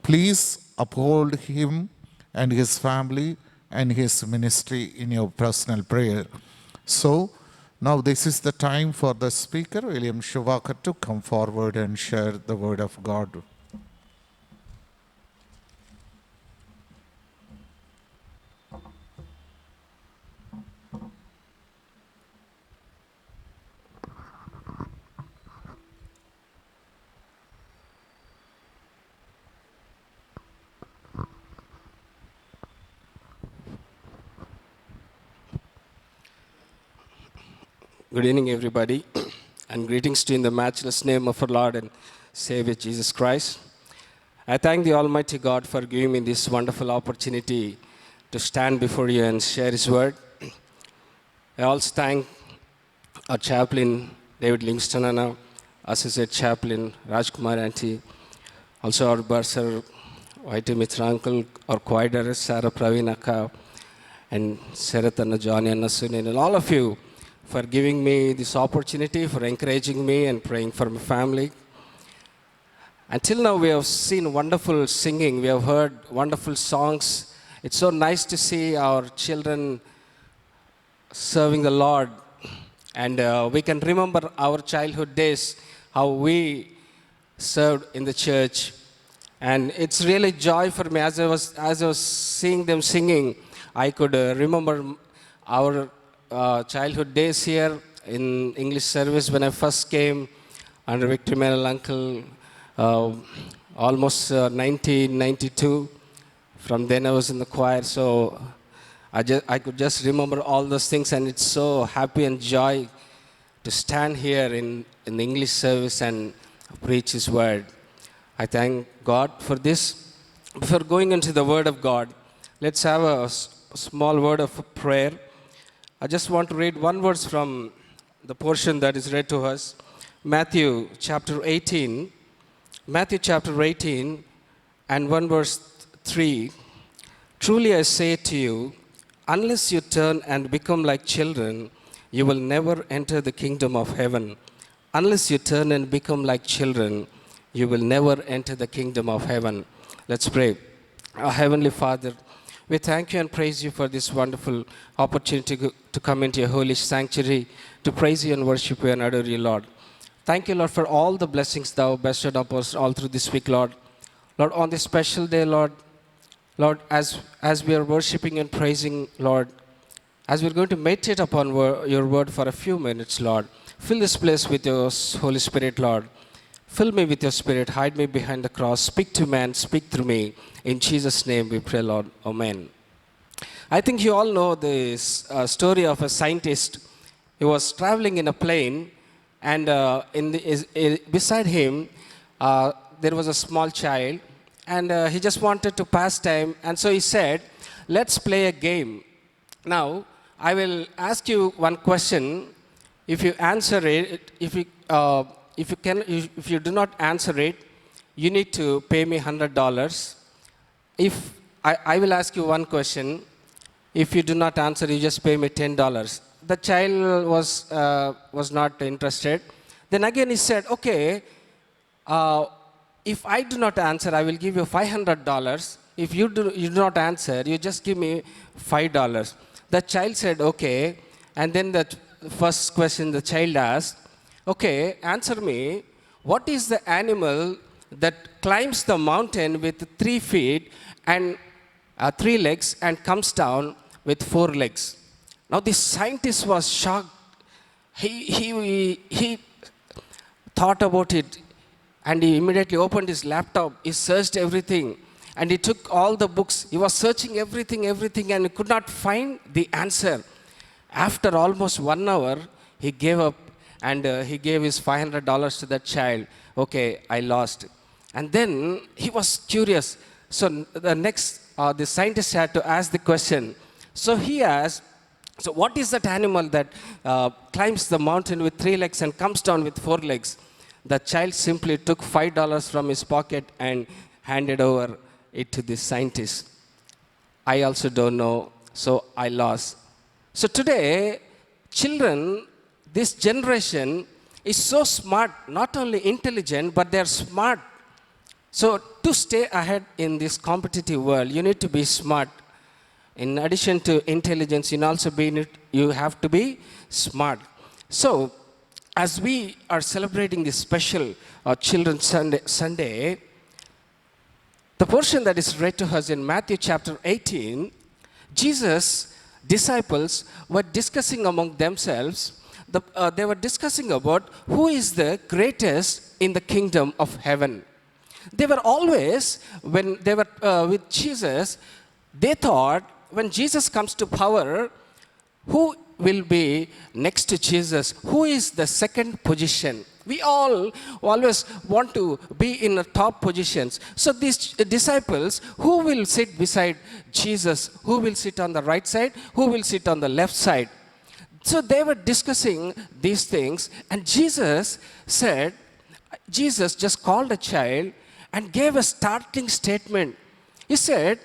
please uphold him and his family and his ministry in your personal prayer. So now this is the time for the speaker, William Shubakar, to come forward and share the word of God. Good evening, everybody, and greetings to you in the matchless name of our Lord and Savior Jesus Christ. I thank the Almighty God for giving me this wonderful opportunity to stand before you and share His word. I also thank our chaplain, David Livingston, and our associate chaplain, Rajkumar Auntie, also our bursar, Whitey Mitra Uncle, our choir director, Sarah Pravinaka, and Sarath Johnny and Nasunin, and all of you, for giving me this opportunity, for encouraging me and praying for my family. Until now, we have seen wonderful singing. We have heard wonderful songs. It's so nice to see our children serving the Lord. And we can remember our childhood days, how we served in the church. And it's really joy for me. As I was seeing them singing, I could remember our childhood days here in English service when I first came under Victor Menal Uncle, almost 1992. From then I was in the choir, so I could just remember all those things, and it's so happy and joy to stand here in the English service and preach His word. I thank God for this. Before going into the word of God, let's have a small word of prayer. I just want to read one verse from the portion that is read to us. Matthew chapter 18 and 1 verse 3. Truly I say to you, unless you turn and become like children, you will never enter the kingdom of heaven. Unless you turn and become like children, you will never enter the kingdom of heaven. Let's pray. Our Heavenly Father, we thank you and praise you for this wonderful opportunity to come into your holy sanctuary, to praise you and worship you and adore you, Lord. Thank you, Lord, for all the blessings thou bestowed upon us all through this week, Lord. Lord, on this special day, Lord, as we are worshiping and praising, Lord, as we're going to meditate upon your word for a few minutes, Lord, fill this place with your Holy Spirit, Lord. Fill me with your spirit. Hide me behind the cross. Speak to man. Speak through me. In Jesus' name we pray, Lord. Amen. I think you all know this story of a scientist. He was traveling in a plane, and beside him there was a small child, and he just wanted to pass time, and so he said, let's play a game. Now, I will ask you one question. If you answer it, if you do not answer it, you need to pay me $100. If I will ask you one question, if you do not answer, you just pay me $10. The child was not interested. Then again he said, okay, if I do not answer, I will give you $500. If you do not answer, you just give me $5. The child said, okay. And then the first question the child asked, okay, answer me, what is the animal that climbs the mountain with 3 feet and 3 legs and comes down with 4 legs? Now the scientist was shocked. He thought about it, and he immediately opened his laptop. He searched everything, and he took all the books. He was searching everything, and he could not find the answer. After almost 1 hour, he gave up, and he gave his $500 to that child. Okay, I lost. And then he was curious. So the scientist had to ask the question. So he asked, so what is that animal that climbs the mountain with 3 legs and comes down with 4 legs? The child simply took $5 from his pocket and handed over it to the scientist. I also don't know, so I lost. So today, children, this generation is so smart, not only intelligent, but they're smart. So to stay ahead in this competitive world, you need to be smart. In addition to intelligence, you have to be smart. So as we are celebrating this special Children's Sunday, the portion that is read to us in Matthew chapter 18, Jesus' disciples were discussing among themselves. They were discussing about who is the greatest in the kingdom of heaven. They were always, when they were with Jesus, they thought when Jesus comes to power, who will be next to Jesus? Who is the second position? We all always want to be in the top positions. So these disciples, who will sit beside Jesus? Who will sit on the right side? Who will sit on the left side? So they were discussing these things, and Jesus just called a child and gave a startling statement. He said,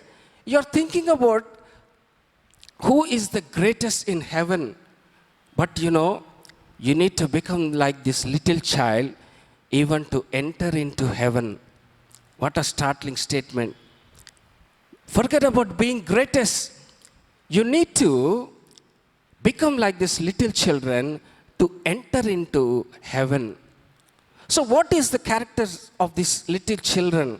you're thinking about who is the greatest in heaven, but you need to become like this little child even to enter into heaven. What a startling statement. Forget about being greatest. You need to become like this little children to enter into heaven. So what is the characters of these little children?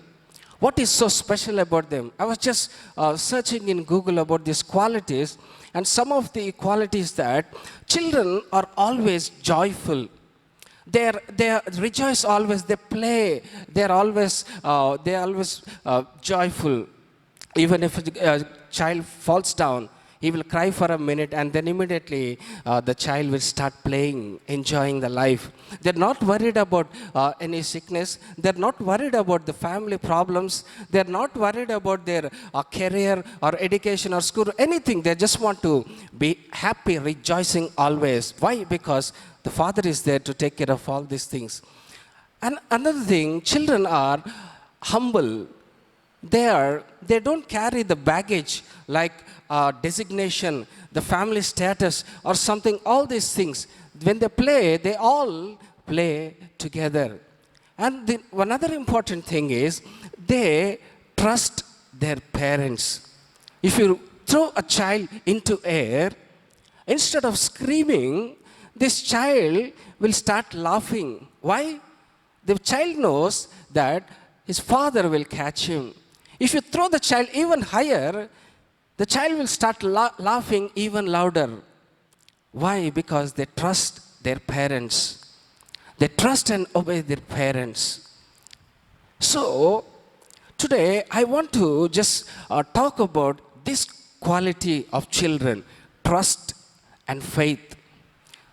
What is so special about them? I was just searching in Google about these qualities, and some of the qualities that children are always joyful. They rejoice always. They play. They're always joyful. Even if a child falls down, he will cry for a minute, and then immediately the child will start playing, enjoying the life. They're not worried about any sickness. They're not worried about the family problems. They're not worried about their career or education or school, anything. They just want to be happy, rejoicing always. Why? Because the Father is there to take care of all these things. And another thing, children are humble. They don't carry the baggage like designation, the family status, or something, all these things. When they play, they all play together. And another important thing is they trust their parents. If you throw a child into air, instead of screaming, this child will start laughing. Why? The child knows that his father will catch him. If you throw the child even higher, the child will start laughing even louder. Why? Because they trust their parents. They trust and obey their parents. So, today I want to just talk about this quality of children, trust and faith.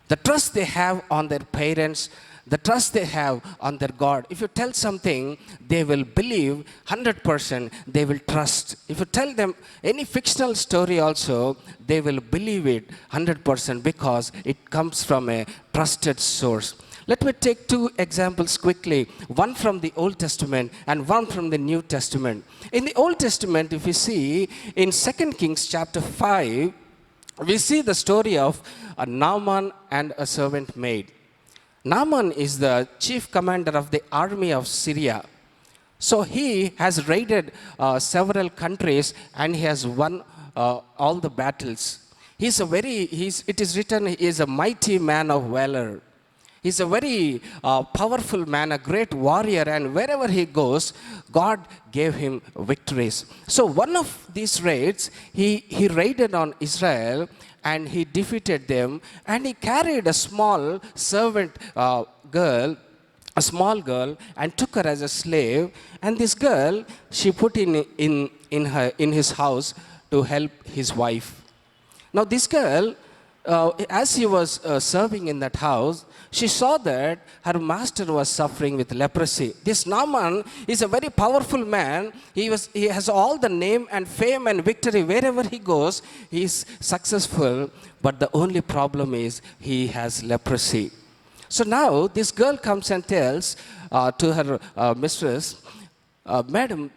The trust they have on their parents, the trust they have on their God. If you tell something, they will believe 100%, they will trust. If you tell them any fictional story also, they will believe it 100% because it comes from a trusted source. Let me take two examples quickly, one from the Old Testament and one from the New Testament. In the Old Testament, if you see in 2 Kings chapter 5, we see the story of a Naaman and a servant maid. Naaman is the chief commander of the army of Syria. So he has raided several countries and he has won all the battles. It is written, he is a mighty man of valor. He's a very powerful man, a great warrior, and wherever he goes, God gave him victories. So one of these raids, he raided on Israel and he defeated them, and he carried a small servant girl, a small girl, and took her as a slave. And this girl, she put in his house to help his wife. Now this girl, as he was serving in that house, she saw that her master was suffering with leprosy. This Naaman is a very powerful man. He has all the name and fame and victory. Wherever he goes, he is successful. But the only problem is he has leprosy. So now this girl comes and tells to her mistress, Madam,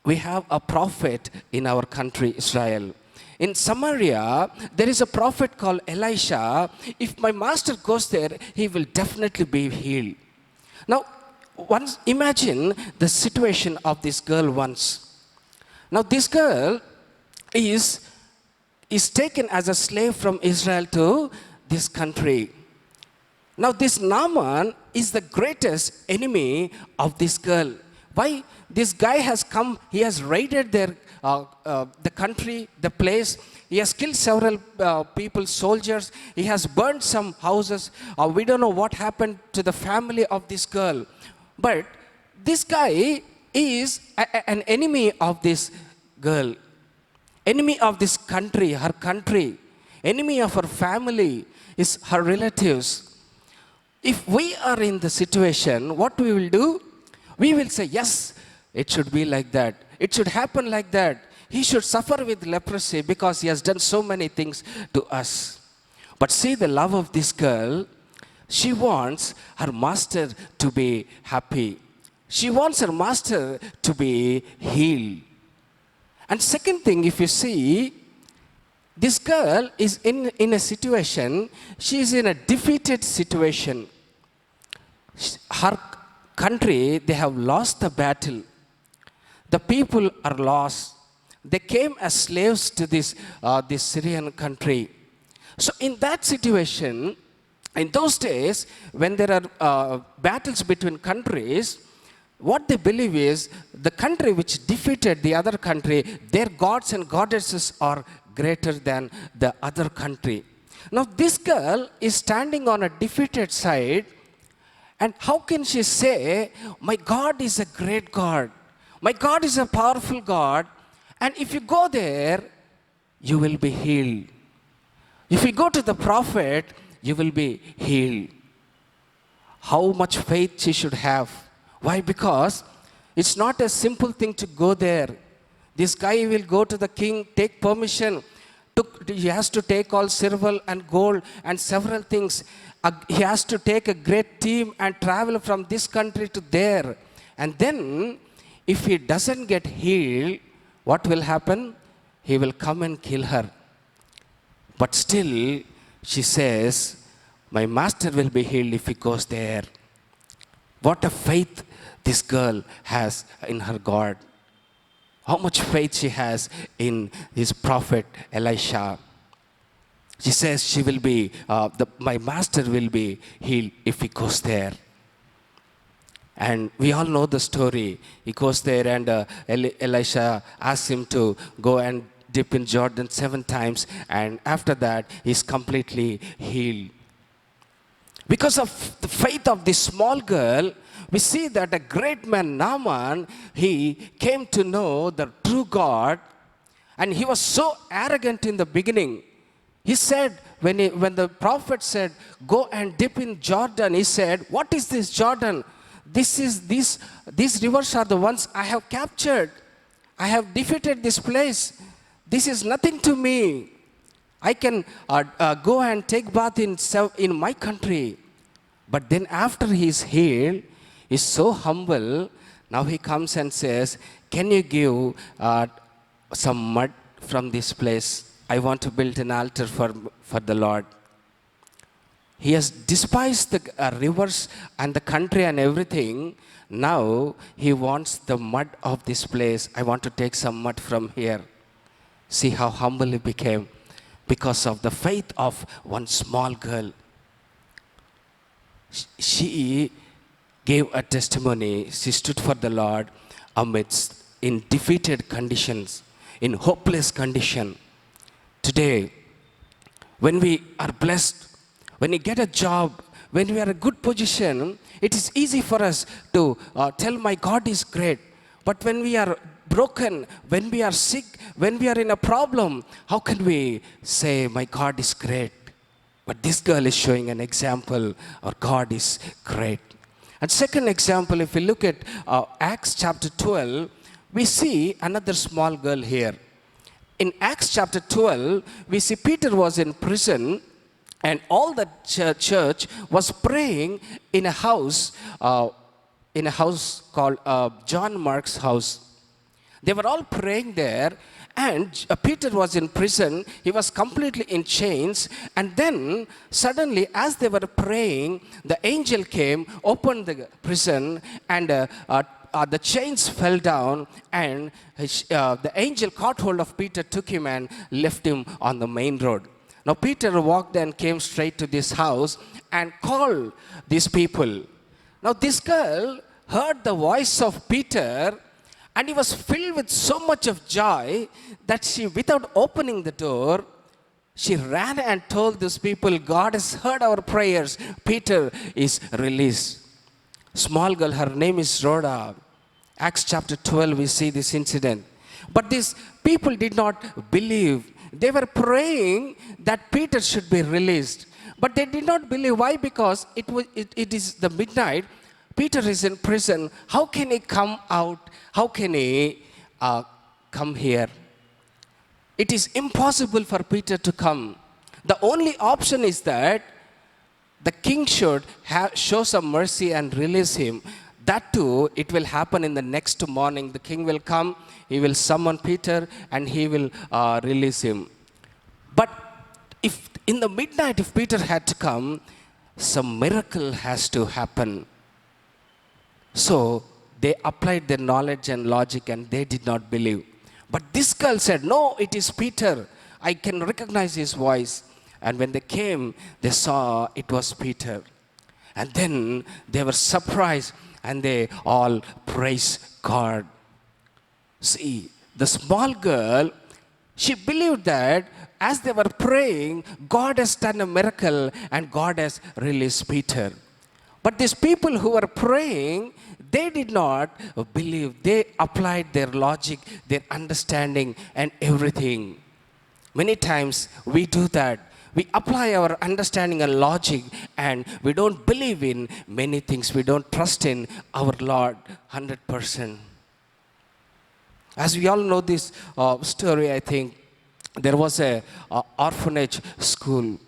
we have a prophet in our country, Israel. In Samaria, there is a prophet called Elisha. If my master goes there, he will definitely be healed. Now, once imagine the situation of this girl once. Now, this girl is taken as a slave from Israel to this country. Now, this Naaman is the greatest enemy of this girl. Why? This guy has come, he has raided the country, the place. He has killed several people, soldiers. He has burned some houses. We don't know what happened to the family of this girl. But this guy is an enemy of this girl, enemy of this country, her country, enemy of her family, is her relatives. If we are in the situation, what we will do? We will say, yes, it should be like that. It should happen like that. He should suffer with leprosy because he has done so many things to us. But see the love of this girl. She wants her master to be happy. She wants her master to be healed. And second thing, if you see, this girl is in a situation, she is in a defeated situation. Her country, they have lost the battle. The people are lost. They came as slaves to this Syrian country. So in that situation, in those days, when there are battles between countries, what they believe is the country which defeated the other country, their gods and goddesses are greater than the other country. Now this girl is standing on a defeated side, and how can she say, my God is a great God, my God is a powerful God, and if you go there, you will be healed. If you go to the prophet, you will be healed. How much faith she should have. Why? Because it's not a simple thing to go there. This guy will go to the king, take permission. He has to take all silver and gold and several things. He has to take a great team and travel from this country to there. And then, if he doesn't get healed, what will happen? He will come and kill her. But still, she says, my master will be healed if he goes there. What a faith this girl has in her God. How much faith she has in his prophet Elisha. She says she will be, my master will be healed if he goes there. And we all know the story. He goes there and Elisha asks him to go and dip in Jordan 7 times. And after that, he's completely healed. Because of the faith of this small girl, we see that a great man, Naaman, he came to know the true God, and he was so arrogant in the beginning. He said, when the prophet said, go and dip in Jordan, he said, what is this Jordan? These rivers are the ones I have captured. I have defeated this place. This is nothing to me. I can go and take bath in my country. But then after he is healed, he's so humble. Now he comes and says, can you give some mud from this place? I want to build an altar for the Lord. He has despised the rivers and the country and everything. Now he wants the mud of this place. I want to take some mud from here. See how humble he became because of the faith of one small girl. She gave a testimony. She stood for the Lord amidst in defeated conditions, in hopeless condition. Today, when we are blessed, when we get a job, when we are in a good position, it is easy for us to tell my God is great. But when we are broken, when we are sick, when we are in a problem, how can we say my God is great? But this girl is showing an example, our God is great. And second example, if we look at Acts chapter 12, we see another small girl here. In Acts chapter 12, we see Peter was in prison, and all the church was praying in a house called John Mark's house. They were all praying there, and Peter was in prison. He was completely in chains, and then suddenly, as they were praying, the angel came, opened the prison, and the chains fell down, and the angel caught hold of Peter, took him, and left him on the main road. Now Peter walked and came straight to this house and called these people. Now this girl heard the voice of Peter, and he was filled with so much of joy that she, without opening the door, she ran and told these people, God has heard our prayers. Peter is released. Small girl, her name is Rhoda. Acts chapter 12, we see this incident. But these people did not believe. They were praying that Peter should be released. But they did not believe. Why? Because it is the midnight. Peter is in prison. How can he come out? How can he come here? It is impossible for Peter to come. The only option is that the king should show some mercy and release him. That too, it will happen in the next morning. The king will come, he will summon Peter, and he will release him. But if in the midnight, if Peter had to come, some miracle has to happen. So they applied their knowledge and logic, and they did not believe. But this girl said, no, it is Peter. I can recognize his voice. And when they came, they saw it was Peter. And then they were surprised, and they all praised God. See, the small girl, she believed that as they were praying, God has done a miracle and God has released Peter. But these people who were praying, they did not believe. They applied their logic, their understanding, and everything. Many times we do that. We apply our understanding and logic, and we don't believe in many things. We don't trust in our Lord 100%. As we all know this story, I think there was a orphanage school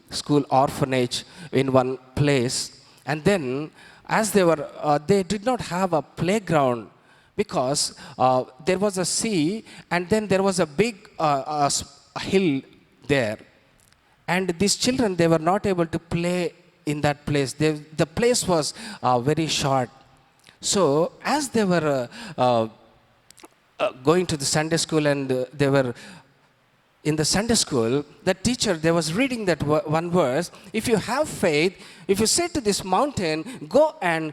orphanage in one place. And then as they did not have a playground because there was a sea, and then there was a big hill there. And these children, they were not able to play in that place. The place was very short. So as they were going to the Sunday school, and they were in the Sunday school, the teacher, they was reading that one verse. If you have faith, if you say to this mountain, go and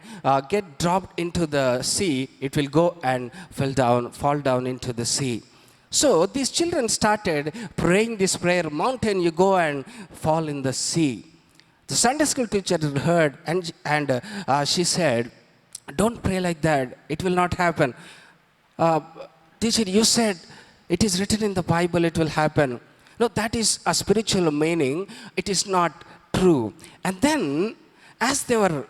get dropped into the sea, it will go and fall down into the sea. So these children started praying this prayer, mountain, you go and fall in the sea. The Sunday school teacher heard and she said, don't pray like that. It will not happen. Teacher, you said it is written in the Bible, it will happen. No, that is a spiritual meaning. It is not true. And then, as they were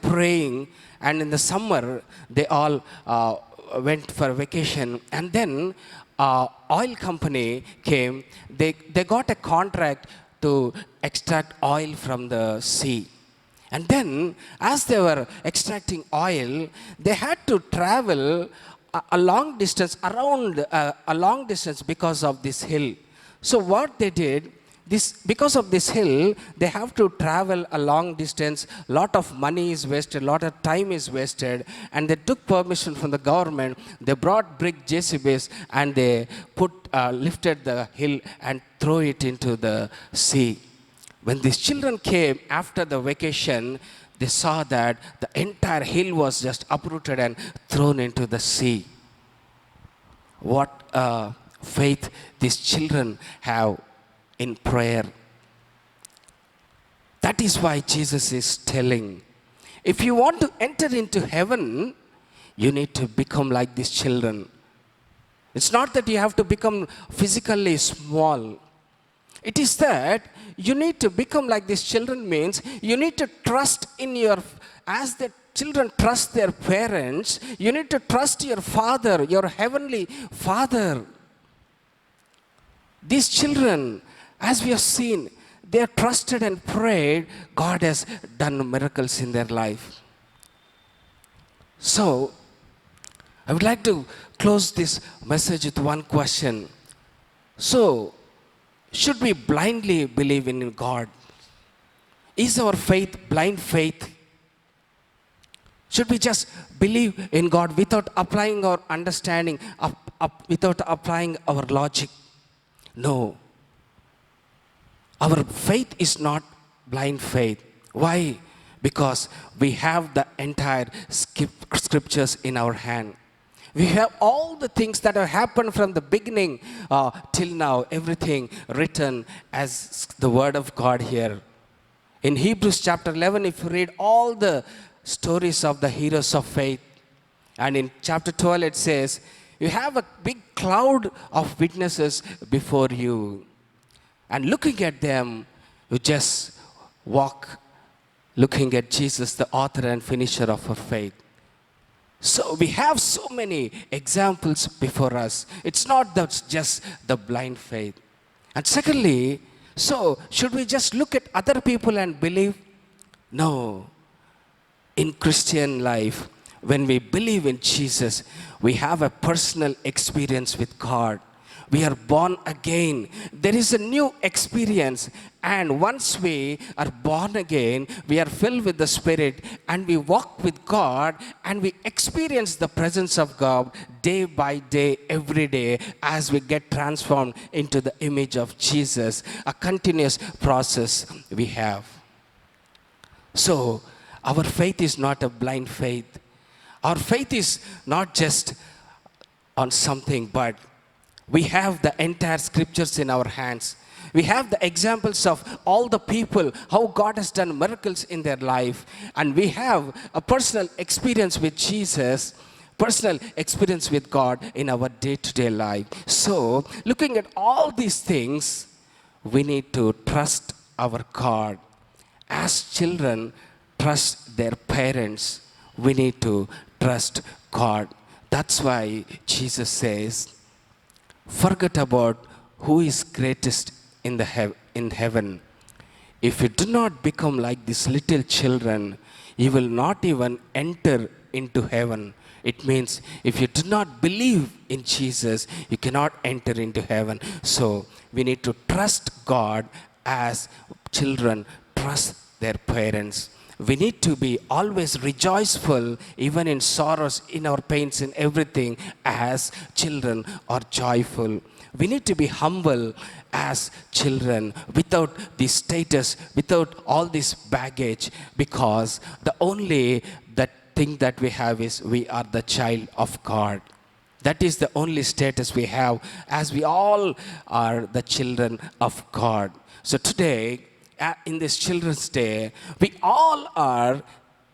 praying, and in the summer, they all went for vacation. And then, oil company came. They got a contract to extract oil from the sea. And then, as they were extracting oil, they had to travel a long distance, around a long distance because of this hill. So what they did, because of this hill, they have to travel a long distance, lot of money is wasted, lot of time is wasted, and they took permission from the government. They brought brick JCBs and they lifted the hill and threw it into the sea. When these children came after the vacation, they saw that the entire hill was just uprooted and thrown into the sea. What faith these children have in prayer. That is why Jesus is telling, if you want to enter into heaven, you need to become like these children. It's not that you have to become physically small. It is that you need to become like these children means you need to trust in as the children trust their parents, you need to trust your Father, your heavenly Father. These children, as we have seen, they have trusted and prayed. God has done miracles in their life. So, I would like to close this message with one question. So, should we blindly believe in God? Is our faith blind faith? Should we just believe in God without applying our understanding, without applying our logic? No. Our faith is not blind faith. Why? Because we have the entire scriptures in our hand. We have all the things that have happened from the beginning till now, everything written as the word of God here. In Hebrews chapter 11, if you read all the stories of the heroes of faith, and in chapter 12 it says, you have a big cloud of witnesses before you. And looking at them, you just walk looking at Jesus, the author and finisher of our faith. So we have so many examples before us. It's not just the blind faith. And secondly, so should we just look at other people and believe? No. In Christian life, when we believe in Jesus, we have a personal experience with God. We are born again. There is a new experience. And once we are born again, we are filled with the Spirit and we walk with God and we experience the presence of God day by day, every day, as we get transformed into the image of Jesus. A continuous process we have. So, our faith is not a blind faith. Our faith is not just on something, but we have the entire scriptures in our hands. We have the examples of all the people, how God has done miracles in their life. And we have a personal experience with Jesus, personal experience with God in our day-to-day life. So, looking at all these things, we need to trust our God. As children trust their parents, we need to trust God. That's why Jesus says, forget about who is greatest in heaven. If you do not become like these little children, you will not even enter into heaven. It means if you do not believe in Jesus, you cannot enter into heaven. So we need to trust God as children trust their parents. We need to be always rejoiceful, even in sorrows, in our pains, in everything, as children are joyful. We need to be humble as children, without this status, without all this baggage, because the only thing that we have is we are the child of God. That is the only status we have, as we all are the children of God. So today, in this Children's Day, we all are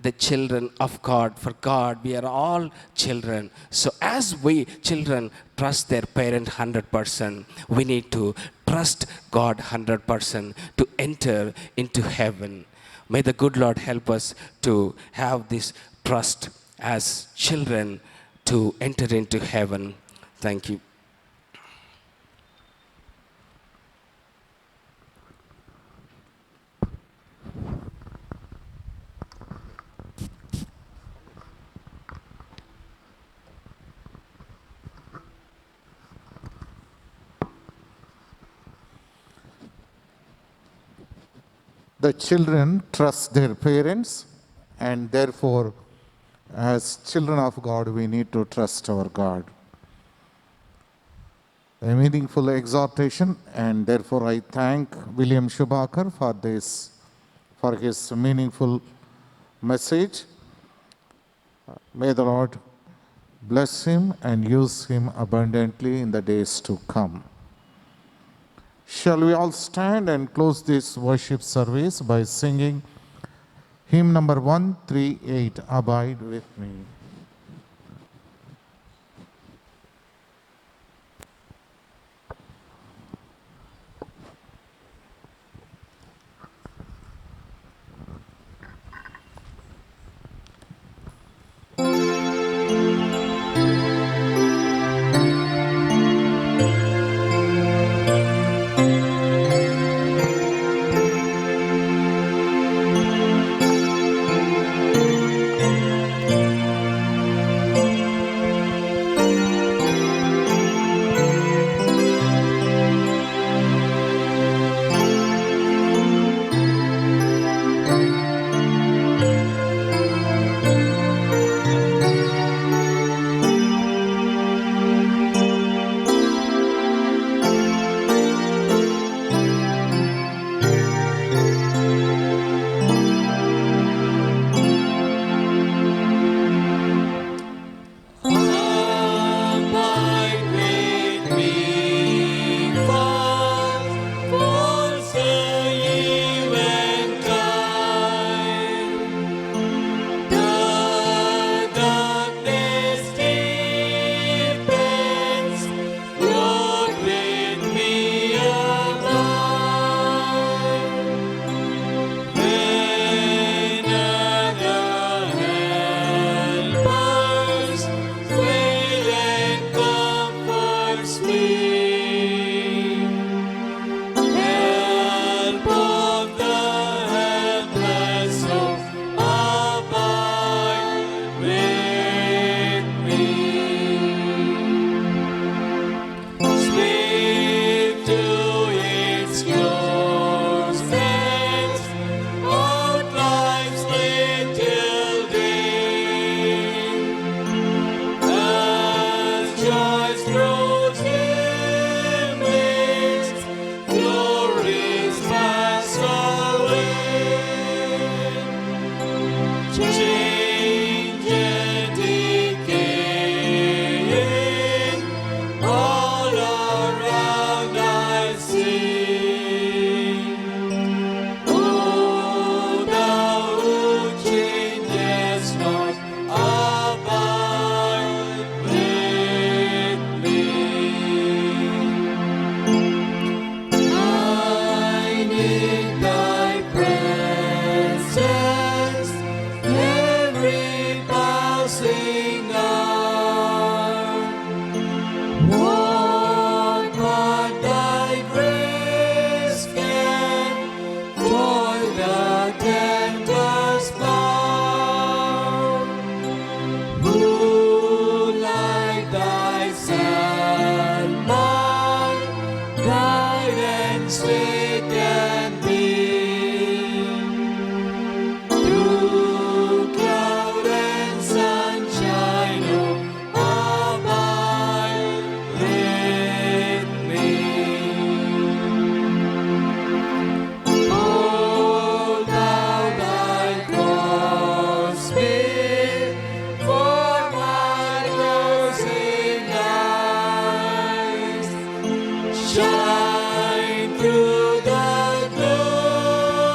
the children of God. For God, we are all children. So as we children trust their parent 100%, we need to trust God 100% to enter into heaven. May the good Lord help us to have this trust as children to enter into heaven. Thank you. The children trust their parents, and therefore, as children of God, we need to trust our God. A meaningful exhortation, and therefore I thank William Shubakar for his meaningful message. May the Lord bless him and use him abundantly in the days to come. Shall we all stand and close this worship service by singing hymn number 138, Abide with Me. Shine through the gloom.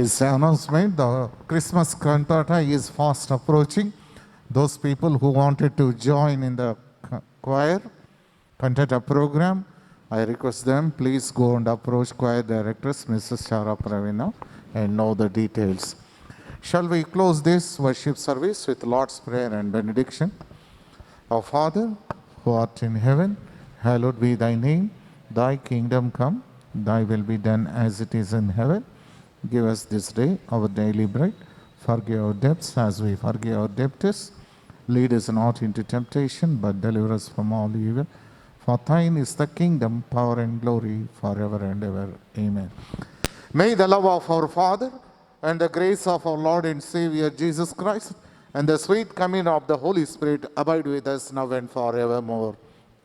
is an announcement. The Christmas cantata is fast approaching. Those people who wanted to join in the choir cantata program, I request them, please go and approach choir directress, Mrs. Shara Pravina, and know the details. Shall we close this worship service with Lord's Prayer and benediction? Our Father, who art in heaven, hallowed be thy name. Thy kingdom come, thy will be done as it is in heaven. Give us this day our daily bread. Forgive our debts as we forgive our debtors. Lead us not into temptation, but deliver us from all evil. For thine is the kingdom, power, and glory forever and ever. Amen. May the love of our Father and the grace of our Lord and Savior Jesus Christ and the sweet communion of the Holy Spirit abide with us now and forevermore.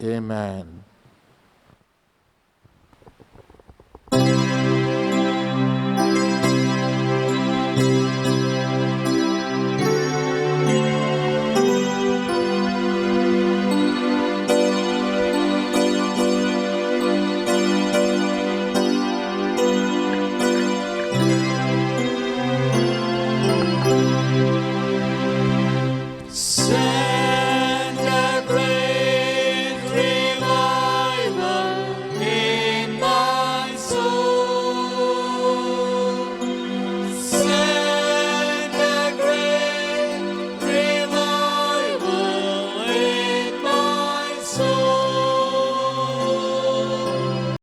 Amen.